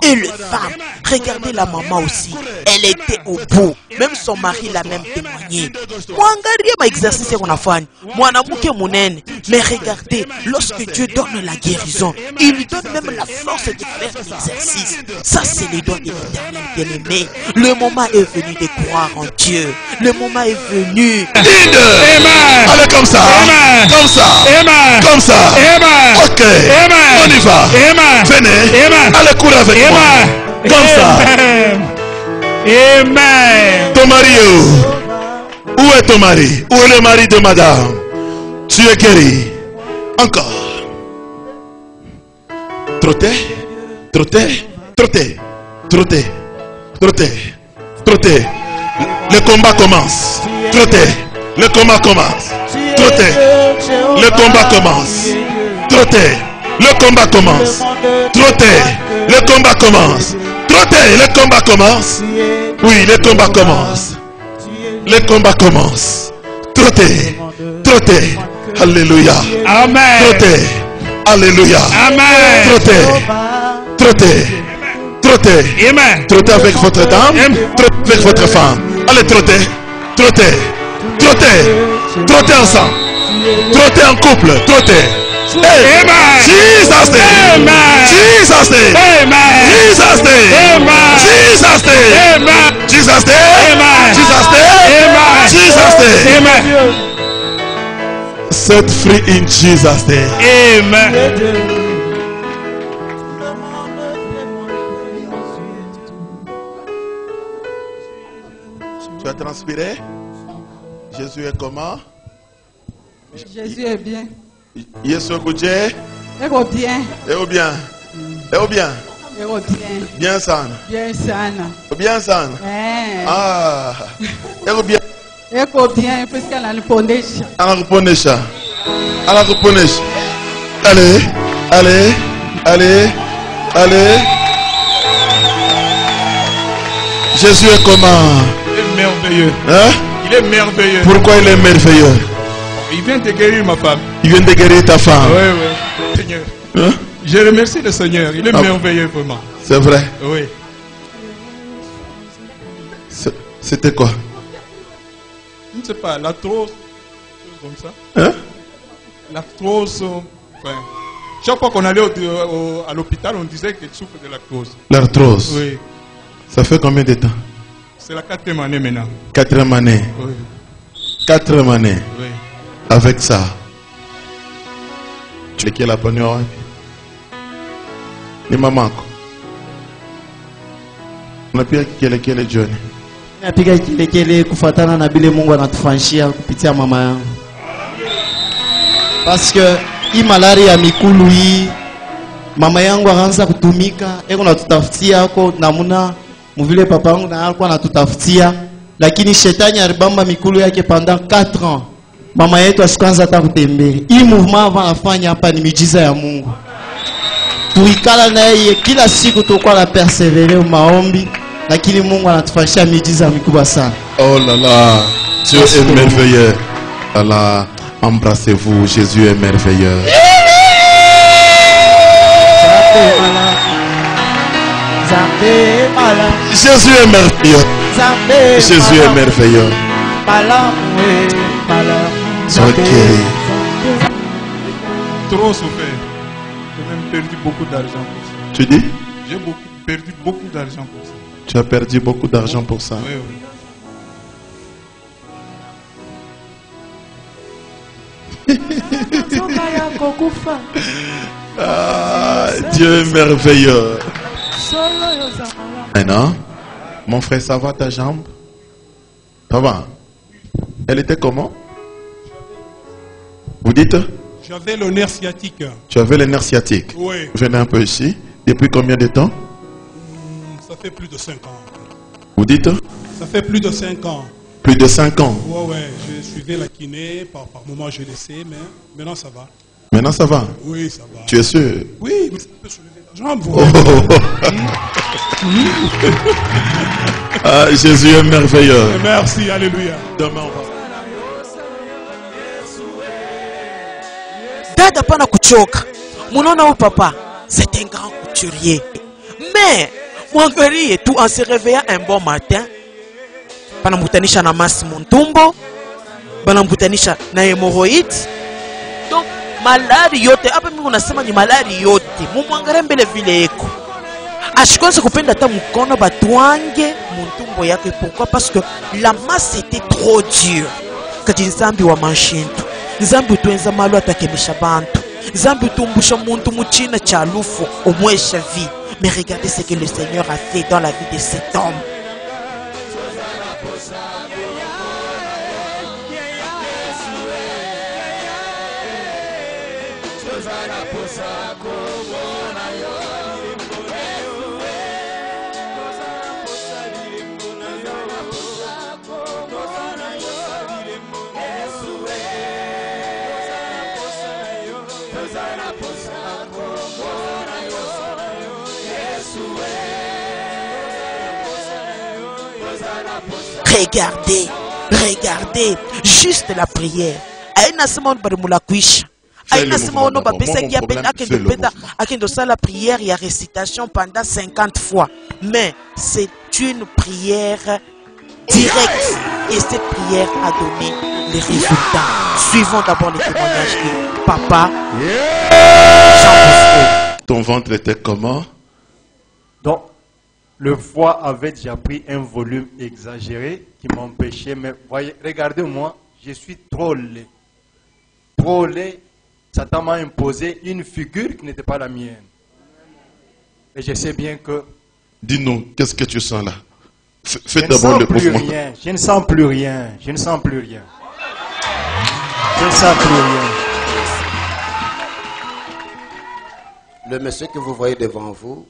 A: Et les femmes, regardez la maman aussi. Elle était au bout. Même son mari l'a même témoigné. Mwangalie ma exercice qu'on a fait. Mwanamouke munene. Mais regardez, lorsque Dieu donne la guérison, il lui donne même la force de faire l'exercice. Ça, c'est les dons de l'Éternel bien-aimé. Le moment est venu de croire en Dieu. Le moment est venu.
C: Amen. Allez comme ça. Amen. Comme ça. Amen. Comme ça. Amen. Ok. Amen. On y va. Amen. Venez. Amen. Allez courir avec moi. Comme ça. Amen. Ton mari est où? Où est ton mari? Où est le mari de madame? Tu es guéri. Encore. Trottez. Trottez. Trottez. Trottez. Trottez. Trottez. Le combat commence. Trottez. Le combat commence. Trottez. Le combat commence. Trottez. Le combat commence. Trottez. Le combat commence. Trottez. Le combat commence. Oui, le combat commence. Le combat commence. Trottez. Trottez. Alléluia. Amen. Trottez. Alléluia. Amen. Trottez. Trottez. Trottez. Amen. Trottez avec votre dame. Trottez avec votre femme. Allez, trottez. Trottez. Trottez. Trottez ensemble. Trottez en couple. Trottez. Hey. Amen. Jesus name. Amen. Jesus name. Amen. Jesus name. Amen. Jesus name. Amen. Jesus name. Amen. Jesus name. Amen. Jesus name. Amen. Set free in Jesus name. Amen. Tu as transpiré? Jésus est comment?
G: Jésus est bien.
C: Jésus est bien.
G: Et bien.
C: Et bien. Et bien.
G: Et bien.
C: Bien sana.
G: Bien sana.
C: Bien sana. Ah. Et bien.
G: Et bien parce qu'elle a répondu.
C: Elle a répondu ça. Elle a répondu. Allez. Allez. Allez. Allez. Jésus est comment?
H: Il est merveilleux.
C: Hein?
H: Il est merveilleux.
C: Pourquoi il est merveilleux?
H: Il vient de guérir ma femme.
C: Il vient de guérir ta femme.
H: Oui, oui. Seigneur.
C: Hein?
H: Je remercie le Seigneur. Il est merveilleux vraiment.
C: C'est vrai.
H: Oui.
C: C'était quoi?
H: Je ne sais pas, l'arthrose, comme ça.
C: Hein?
H: L'arthrose, enfin, chaque fois qu'on allait à l'hôpital, on disait qu'il souffre de l'arthrose.
C: L'arthrose?
H: Oui.
C: Ça fait combien de temps?
H: C'est la 4e année maintenant.
C: 4e année?
H: Oui.
C: 4e année?
H: Oui.
C: Avec ça? Tu es qui la panneau? Ni maman? Unapiga kielekele John?
I: Napiga kielekele kufuatana na bile Mungu anatufanyia kupitia mama yangu. Parce que hii malaria ya mikulu hii mama yangu akaanza kutumika, eko natutafutia huko namuna mvile papa yangu na alikuwa anatutafutia, lakini shetani alibamba mikulu yake pendant 4 ans. Mama yetu asikuanza hata kutembea. Hii movement anafanya hapa ni miujiza ya Mungu. Tuikala na yeye kila siku tulikuwa na perseverer maombi, lakini Mungu anatufanyia miujiza mikubwa sana.
C: Oh là là, Dieu est merveilleux. Allah, embrassez-vous, Jésus est merveilleux. Jésus est merveilleux. Jésus est merveilleux. Ok.
H: Trop souffert. J'ai même perdu beaucoup d'argent pour ça.
C: Tu dis?
H: J'ai perdu beaucoup d'argent pour ça.
C: Tu as perdu beaucoup d'argent pour ça?
H: Oui, oui.
C: Ah, Dieu est merveilleux. Maintenant, mon frère, ça va ta jambe? Ça va? Elle était comment? Vous dites?
H: J'avais le nerf sciatique.
C: Tu avais le nerf sciatique?
H: Oui.
C: Venez un peu ici. Depuis combien de temps?
H: Ça fait plus de 5 ans.
C: Vous dites?
H: Ça fait plus de 5 ans.
C: Plus de 5 ans?
H: Ouais, je suivais la kiné, par moment je laissais, mais maintenant ça va.
C: Maintenant ça va?
H: Oui, ça va.
C: Tu es sûr?
H: Oui, mais ça peut soulever la jambe.
C: Ah, Jésus est merveilleux.
H: Merci, alléluia.
C: Demain on va.
A: Dada pana kuchoka. Munaona huyu papa, c'est un grand couturier. Mais mwangalie tu en se réveillant un bon matin, banamkutanisha na masi muntumbo, banamkutanisha na hémorroïde. Donc malari yote hapa mimi unasema ni malari yote. Mumwangalie mbele vile eko. Ashikose kupenda hata mkono batwange muntumbo yake. Pourquoi? Parce que la masse était trop dure. Kati nzambi wa manshintu, nzambi tuenza malu atakemesha bantu, nzambi tumbusha muntu muchina cha lufu omwesha vie. Mais regardez ce que le Seigneur a fait dans la vie de cet homme. Regardez, regardez, juste la prière. Aina sema on barimula kuisha. Aina sema on bapesa qui appelle akendo ça la prière, il y a récitation pendant 50 fois. Mais c'est une prière directe et cette prière a donné les résultats. Suivons d'abord les témoignages de papa.
C: Ton ventre était comment?
J: Donc, le foie avait déjà pris un volume exagéré qui m'empêchait. Mais voyez, regardez-moi, je suis trop laid. Trop laid. Satan m'a imposé une figure qui n'était pas la mienne. Et je sais bien que...
C: Dis-nous, qu'est-ce que tu sens là? Fais d'abord le mouvement.
J: Je ne sens plus rien. Je ne sens plus rien. Je ne sens plus rien.
K: Le monsieur que vous voyez devant vous,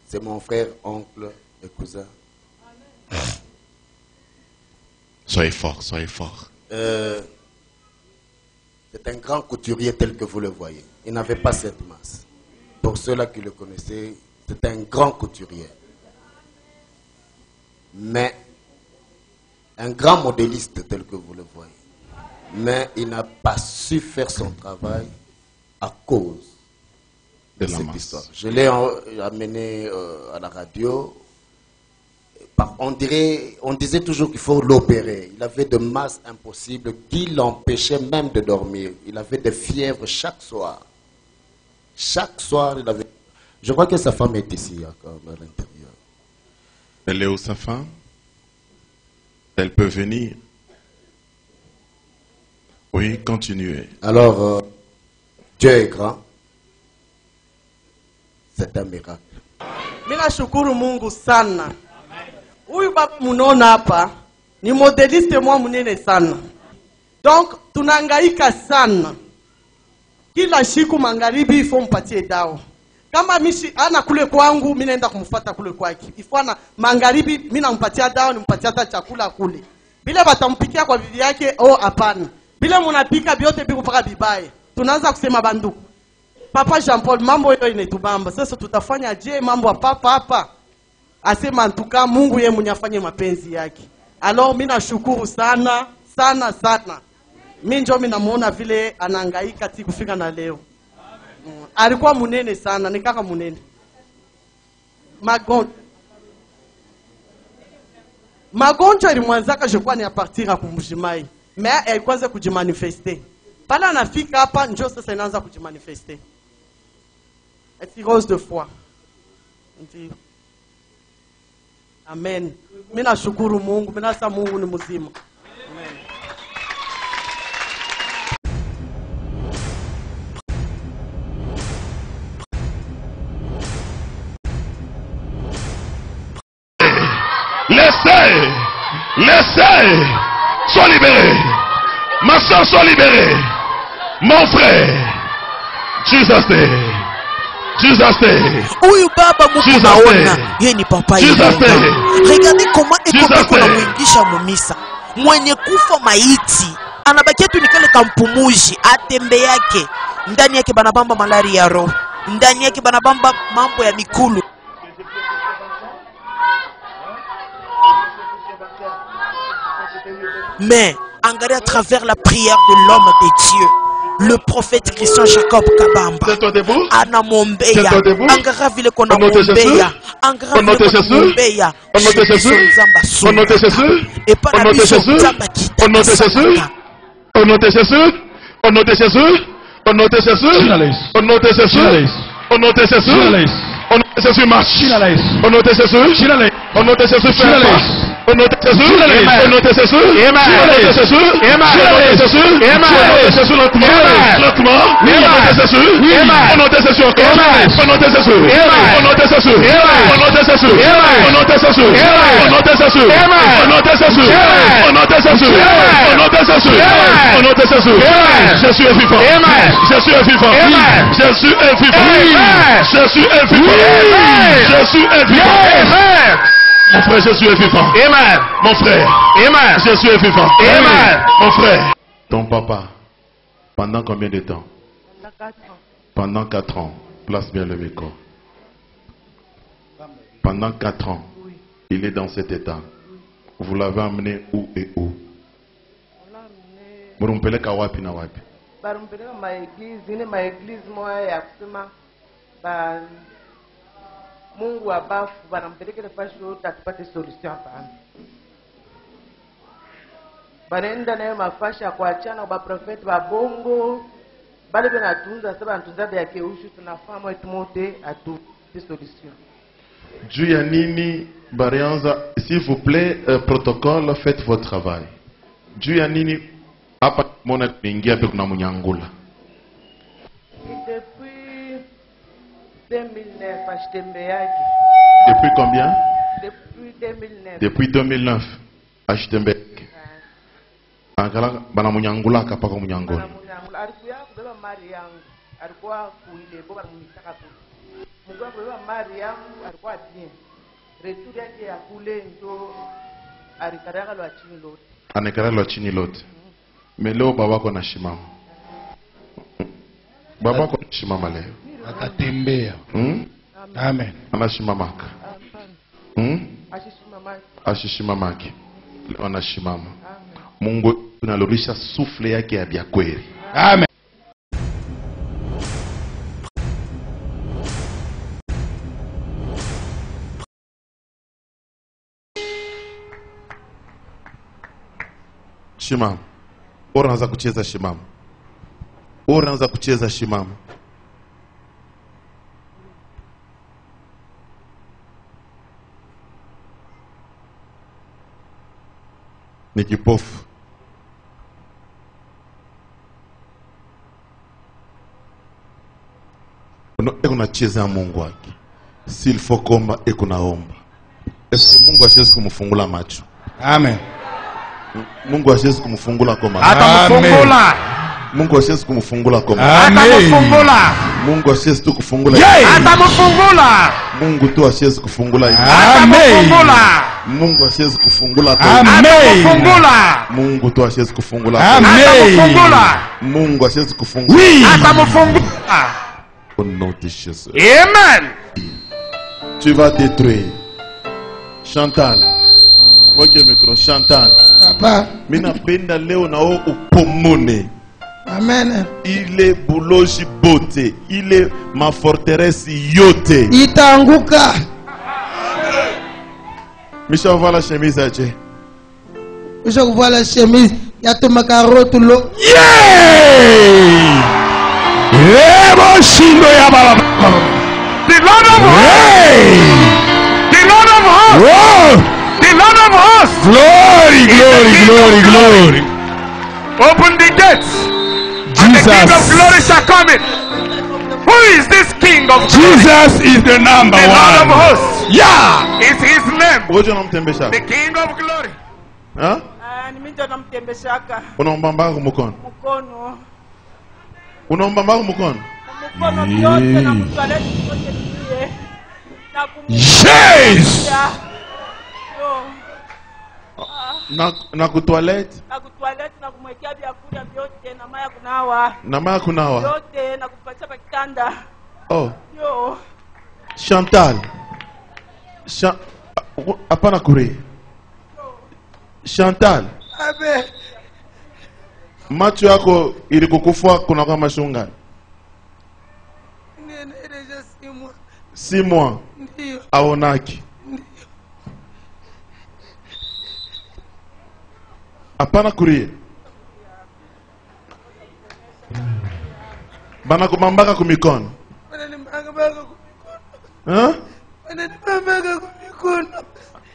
K: c'est mon frère, oncle et cousin.
C: Soyez fort, soyez fort.
K: C'est un grand couturier tel que vous le voyez. Il n'avait pas cette masse. Pour ceux-là qui le connaissaient, c'est un grand couturier. Mais un grand modéliste tel que vous le voyez. Mais il n'a pas su faire son travail à cause de cette histoire. Je l'ai amené à la radio. On disait toujours qu'il faut l'opérer. Il avait de masses impossibles qui l'empêchaient même de dormir. Il avait des fièvres chaque soir. Chaque soir, il avait... Je crois que sa femme est ici, encore à l'intérieur.
C: Elle est où, sa femme? Elle peut venir. Oui, continuez.
K: Alors, Dieu est grand. C'est un miracle.
L: Mina shukuru Mungu sana. Huyu baba munaona hapa ni modeliste mwa munene sana. Donc tunahangaika sana. Kila siku magharibi ifo mpatie dawa. Kama mishi ana kule kwangu mimi naenda kumfuata kule kwake. Ifana magharibi mimi nampatia dawa, nimpatia hata chakula kule. Bila batampikia kwa bibi yake, oh hapana. Bila munapika biote biko paka bibaye. Tunaanza kusema banduku. Papa Jean Paul, mambo hiyo inetubamba. Sasa tutafanya je mambo papa hapa? Asema antuka Mungu yeye mwenye afanye mapenzi yake. Alors mimi nashukuru sana sana sana. Mimi ndio mimi namuona vile anahangaika ti kufika na leo. Alikuwa munene sana, ni kaka munene. Magonjwa ilimwanzaka je crois ni a partir ya kumjimai. Mais elle kwanza kujimanifester. Pala anafika hapa njoo sasa inaanza kujimanifester. Cirrhose de foie. Ndio. Amen. Mimi nashukuru Mungu, mimi nasa Mungu ni mzima. Amen.
C: Laissez, sois libéré. Ma soeur, sois libérée. Mon frère, Jesus name. Jesus name.
A: Huyu baba Mungu naona yeye ni papa yeye. Regardez comment eko na mwingisha mumisa. Mwenye kufa maiti anabakia tu nikale kampumuji atembe yake. Ndani yake banabamba malaria ya roho. Ndani yake banabamba mambo ya mikulu. Mais, angalia à travers la prière de l'homme de Dieu, le prophète Christian Jacob Kabamba ana mombeya angara vile kona mombeya angara vile kona mombeya et pas la biso nzamba kita
C: au nom de Jésus au nom de Jésus au nom de Jésus au nom de Jésus au nom de Jésus au nom de Jésus au nom de Jésus marche au nom de Jésus au nom de Jésus fais la passe au nom de Jésus au nom de Jésus au nom de Jésus au nom de Jésus au nom de Jésus lentement lentement au nom de Jésus au nom de Jésus encore au nom de Jésus au nom de Jésus au nom de Jésus au nom de Jésus au nom de Jésus au nom de Jésus au nom de Jésus au nom de Jésus au nom de Jésus Jésus est vivant Jésus est vivant Jésus est vivant Jésus est vivant Jésus est vivant mon frère Jésus est vivant Amen mon frère Amen Jésus est vivant Amen mon frère ton papa pendant combien de temps pendant 4 ans place bien le micro pendant 4 ans il est dans cet état vous l'avez amené où et où murumpeleka wapi na wapi
L: barumpeleka maeglise moya ya kusema ba Mungu abafu banampelekele fashi yote atupate solution hapana. Banaenda nayo mafashi ya kuachana kwa profeti wa bongo bale benatunza sasa banatunza ya keushu tunafahamu etu mote atupate solution.
C: Juu ya nini barianza s'il vous plaît protocole faites votre travail. Juu ya nini hapa mona kuingia pe kuna munyangula. Depuis combien?
L: Depuis 2009.
C: Depuis 2009. Ashitembeke. Angala bana munyangula kapaka munyangula.
L: Alikuwa kubeba mali yangu. Alikuwa kuile boba munitaka tu. Mungu kubeba mali yangu alikuwa bien. Retour yake ya kule ndo alikaraka lwa chini lote.
C: Anekara lwa chini lote. Meleo babako na shimama. Babako na shimama leo.
D: Akatembea. Amen.
C: Anashimamaka. Ashishimamaki. Anashimama. Mungu tunalorisha souffle yake ya bya kweli.
D: Amen.
C: Shimama. Unaanza kucheza shimama. Unaanza kucheza shimama. Ni kipofu. Unacheza Mungu wake. S'il faut komba ekunaomba. Est-ce que Mungu ashezi kumfungula macho?
D: Amen.
C: Mungu ashezi kumfungula koma.
D: Atamfungula.
C: Mungu ashezi kumfungula koma.
D: Atamfungula.
C: Mungu ashezi tu kufungula.
D: Atamfungula.
C: Mungu tu ashezi kufungula.
D: Atamfungula.
C: Mungu ashezi kufungula.
D: Atamfungula.
C: Mungu tu ashezi kufungula.
D: Atamfungula.
C: Mungu ashezi kufungula.
D: Atamfungula.
C: Au nom de Jésus.
D: Amen.
C: Tu vas détruire. Chantal. Ok micro. Chantal.
M: Papa.
C: Mina penda leo na o upomone.
M: Amen.
C: Il est bouloji bote. Il est ma forteresse yote.
M: Itaanguka.
C: Misha voit la chemise à Dieu.
M: Misha voit la chemise. Yato makaro tulo.
D: Shindo ya baba. The Lord of hosts. The Lord of hosts. The Lord of hosts. Glory, glory, glory, glory. Open the gates. And the King of glory shall come in. Who is this King of glory? Jesus is the number one. The Lord of hosts. Yeah. Is his name. The King of glory.
C: Huh? Unaomba mbago mkono.
L: Mkono.
C: Unaomba mbago mkono.
L: Mkono yote na mtoaleti yote niye.
D: Yes.
C: Na kutoilet.
L: Na kutoilet na kumwekea vyakula vyote na maya kunawa.
C: Na maya kunawa.
L: Yote na kupatia kwa kitanda.
C: Oh.
L: Yo.
C: Chantal. Hapana kure. Chantal.
M: Abe.
C: Macho yako ilikukufa kuna kwa mashunga. 6 mois. Aonaki. Hapana kuria. Bana kumambaka kumikono. Hein?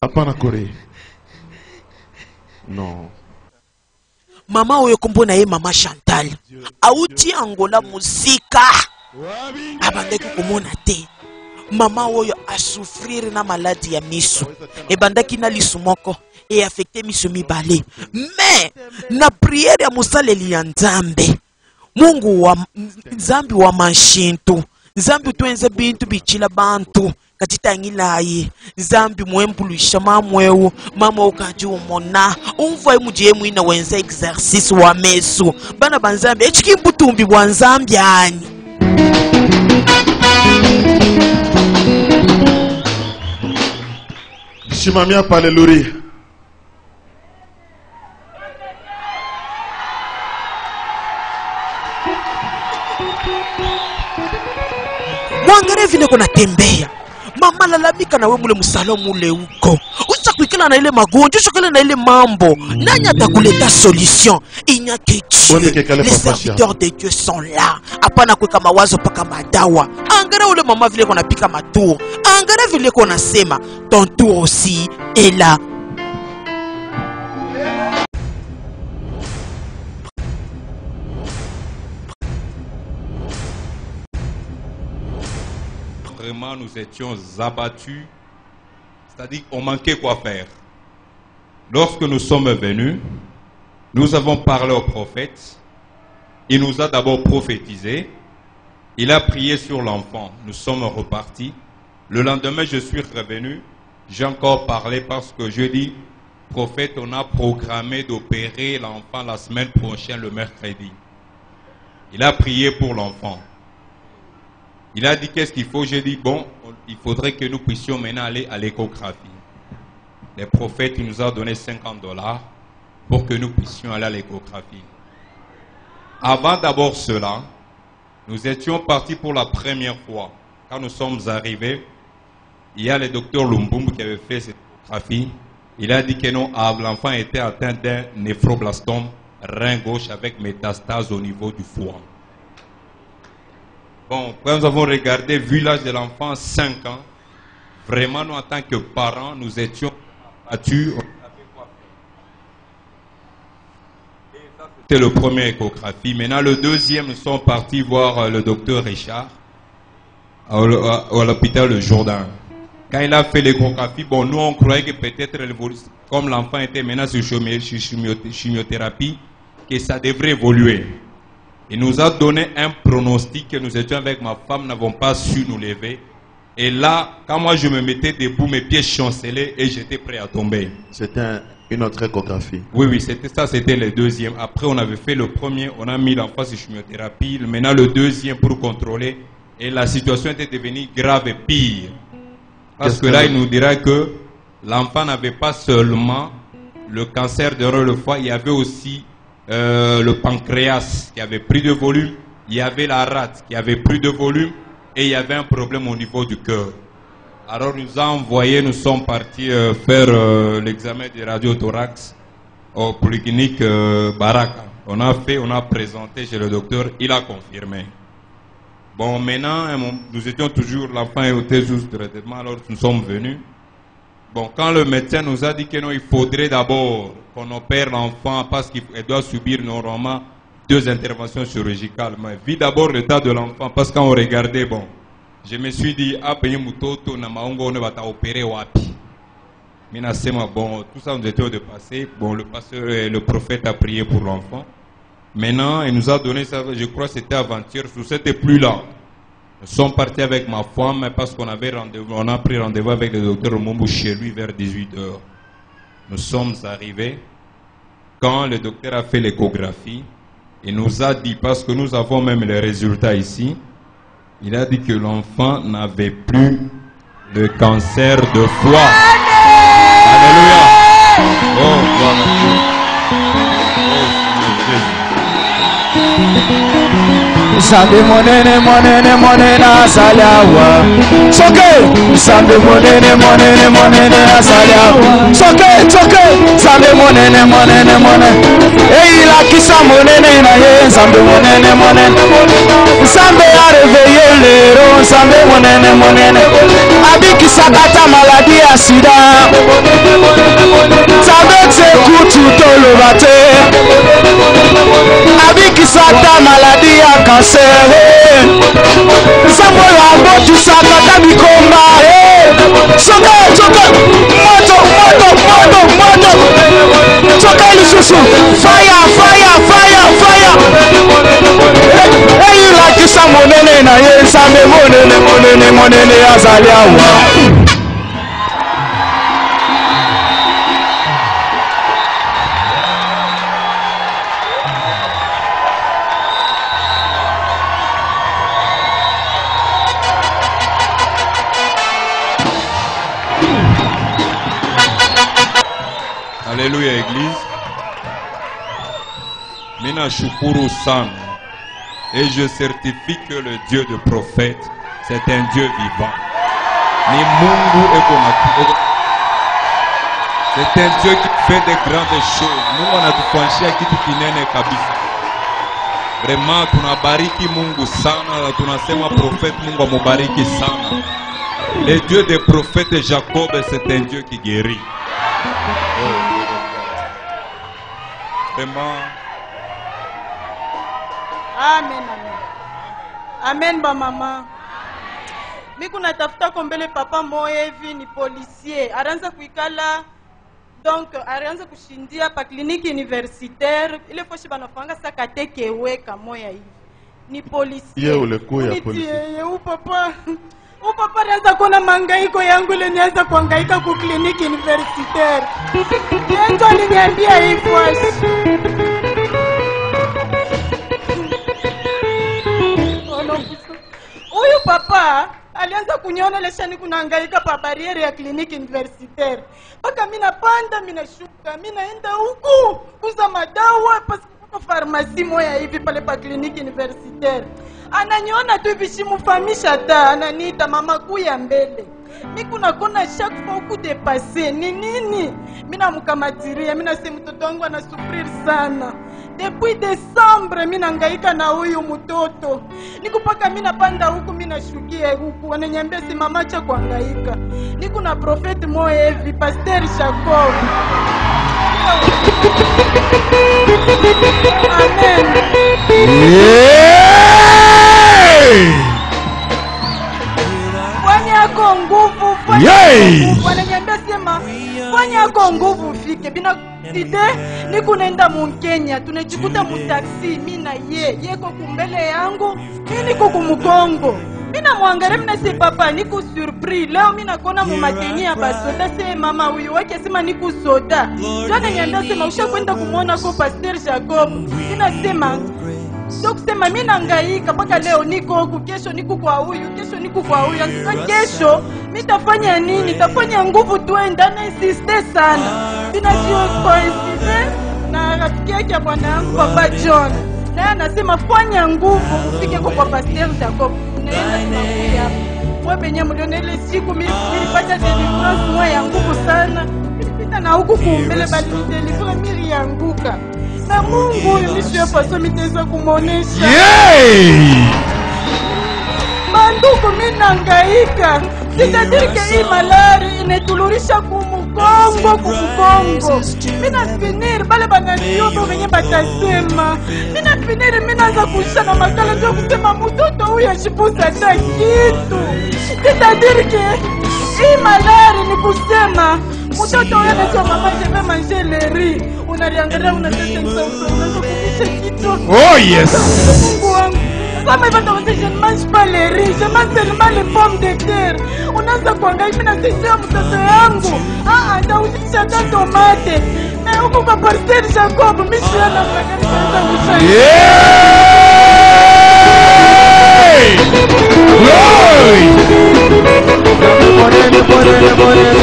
C: Hapana kuria. Non.
A: Mama oyo kombo na ye mama Chantal. Auti Angola muzika. Abandaki komona te. Mama oyo a souffrir na maladie ya miso. Ebandaki na lisu moko e affecté miso mibale. Mais na prière ya musaleli ya Nzambe. Mungu wa Nzambi wa mashintu. Nzambi tuenze bintu bichila bantu. Katitangila ye. Nzambi mwembulisha mamwewo. Mama okaji umona. Umva mujie mwina wenze exercice wa meso. Bana banzambi. Echiki mbutumbi wa Nzambi ani.
C: Shimamia paleluri.
A: Mwangare vile kuna tembea. Mama lalamika na we mule musalo mule uko. Ucha kuikila na ile magonjwa, ucha na ile mambo. Nani atakuleta solution? Il n'y a que Dieu. Les serviteurs de Dieu sont là. Hapana kuweka mawazo paka madawa. Angalia ule mama vile kuna pika matour. Angalia vile kuna sema ton tour aussi est là.
N: Vraiment, nous étions abattus, c'est-à-dire qu'on manquait quoi faire. Lorsque nous sommes venus, nous avons parlé au prophète. Il nous a d'abord prophétisé. Il a prié sur l'enfant. Nous sommes repartis. Le lendemain, je suis revenu. J'ai encore parlé parce que je dis, prophète, on a programmé d'opérer l'enfant la semaine prochaine, le mercredi. Il a prié pour l'enfant. Il a dit qu'est-ce qu'il faut. J'ai dit bon, il faudrait que nous puissions maintenant aller à l'échographie. Les prophètes nous ont donné $50 pour que nous puissions aller à l'échographie. Avant d'abord cela, nous étions partis pour la première fois. Quand nous sommes arrivés, il y a le docteur Lumbumbu qui avait fait cette échographie. Il a dit que non, l'enfant était atteint d'un néphroblastome rein gauche avec métastase au niveau du foie. Bon, quand nous avons regardé, vu l'âge de l'enfant, 5 ans, vraiment, nous, en tant que parents, nous étions abattus. C'était le premier échographie. Maintenant, le deuxième, nous sommes partis voir le docteur Richard à l'hôpital de Jourdain. Quand il a fait l'échographie, bon, nous, on croyait que peut-être, comme l'enfant était maintenant sur chimiothérapie, que ça devrait évoluer. Il nous a donné un pronostic que nous étions avec ma femme, n'avons pas su nous lever. Et là, quand moi je me mettais debout, mes pieds chancelaient et j'étais prêt à tomber.
C: C'était une autre échographie.
N: Oui, c'était ça, c'était le deuxième. Après, on avait fait le premier, on a mis l'enfant sur chimiothérapie. Maintenant, le deuxième pour contrôler. Et la situation était devenue grave et pire. Parce que là, il nous dira que l'enfant n'avait pas seulement le cancer de le foie, il y avait aussi le pancréas qui avait pris de volume, il y avait la rate qui avait pris de volume et il y avait un problème au niveau du cœur. Alors nous a envoyé, nous sommes partis faire l'examen de radiothorax au polyclinique Baraka. On a présenté chez le docteur, il a confirmé. Bon, maintenant, nous étions toujours, l'enfant était sous traitement, alors nous sommes venus. Bon, quand le médecin nous a dit que non, il faudrait d'abord qu'on opère l'enfant parce qu'il doit subir normalement 2 interventions chirurgicales. Mais vu d'abord l'état de l'enfant, parce qu'on regardait, bon, je me suis dit, ah, Mutoto, Namaongo, on va opérer wapi. Bon, tout ça nous était dépassé. Bon, le pasteur et le prophète a prié pour l'enfant. Maintenant, il nous a donné ça, je crois que c'était avant-hier, c'était plus là. Nous sommes partis avec ma femme parce qu'on avait rendez-vous, on a pris rendez-vous avec le docteur Mombo chez lui vers 18h. Nous sommes arrivés. Quand le docteur a fait l'échographie, il nous a dit, parce que nous avons même les résultats ici, il a dit que l'enfant n'avait plus le cancer de foie. Alléluia. Oh, gloire à Dieu. Oh, Jésus.
O: Nzambe monene monene monene azali awa. Soke Nzambe monene monene monene azali awa. Soke Nzambe monene monene monene. Eyilakisa monene na ye Nzambe monene monene. Nzambe a réveillé lero Nzambe monene monene. Abikisa kata maladie ya sida. Nzambe t'écoute toloba te. Abikisa ta maladie ya cancer. Nzambe yango tusaka ta bikomba. Soke moto. Soke lisusu. Fire. Eyilakisa monene na ye Nzambe monene azali awa.
N: Alléluia Église. Mina shukuru sana. Et je certifie que le Dieu de prophète, c'est un Dieu vivant. Ni Mungu eko. C'est un Dieu qui fait de grandes choses. Mungu anatufanyia kitu kinene kabisa. Vraiment tunabariki Mungu sana, tunasema prophète Mungu amubariki sana. Le Dieu des prophètes Jacob, c'est un Dieu qui guérit. Vraiment.
P: Amen ba mama. Miku natafuta kombele papa moye hivi ni policier. Aranza kuikala donc aranza kushindia pa clinique universitaire. Ile foshi banafanga sakateke weka moya hivi. Ni policier.
C: Yeye ule kuya policier.
P: Yeye papa. Papa aranza kuona mangaiko yangu ile nianza kuhangaika ku clinique universitaire. Ndio aliniambia hivyo. Huyu papa alianza kuniona leshani kunahangaika pa barriere ya kliniki universitaire. Paka mimi napanda, mimi nashuka, mimi naenda huku kuza madawa pa farmasi moya hivi pale pa kliniki universitaire. Ananiona tu hivi shimufahamisha ta, ananiita mama kuya mbele. Mimi kuna kona chaque fois ku dépasser ni nini? Mimi namkamatiria, mimi nasema mtoto wangu anasufrir sana. Depuis Desembre mimi nahangaika na huyu mtoto. Nikupaka mimi napanda huku mimi nashukia huku. Ananiambia si mama acha kuhangaika. Niko na prophet moyo hivi Pasteur Jacob. Amen. Fanya yako nguvu, wananiambia sema fanya yako nguvu ufike. Bina ide niko naenda Mkenya, tunajikuta mtaxi mimi na yeko kumbele yangu, mimi niko kumkongo. Mimi namwangalia mimi nase papa niko surpris. Leo mimi nakona mu mateni ya basoda se mama huyu wake sema niko soda. Jana niambia sema ushakwenda kumuona kwa Pasteur Jacob. Ninasema so kusema mimi nahangaika mpaka leo niko huku, kesho niko kwa huyu, kesho niko kwa huyu. Kesho mimi tafanya nini? Tafanya nguvu tuenda na insiste sana. Binajua coincidence na rafiki yake bwana yangu Papa John. Na anasema fanya nguvu ufike kwa Pasteur Jacob. Naenda tunakuja. Wewe benye mliona ile siku mimi nilipata deliverance moja ya nguvu sana. Nilipita na huku kumbele bali deliverance mimi yanguka. Na Mungu nisio paso miteza kumonesha. Manduku mimi nahangaika. C'est-à-dire que hii malari inetulurisha kumukongo. Mina finir bale bananiyobo venye batasema. Mina finir minaanza kuisha na makala ndio kusema mtoto huyu ashipusa hata kitu. C'est-à-dire que hii malari ni kusema mtoto huyu anasema mama je vais manger le riz. Unaliangalia unasema unaweza kumisha kitu.
D: Oh yes.
P: Mungu wangu. Kama hivyo ndio je ne mange pas les riz, je mange seulement les pommes de terre. Unaanza kuangalia na sisi mtoto yangu. Ndauzisha hata tomate. Na huko kwa Pasteur Jacob mimi siana mwangalia kuanza
D: Glory.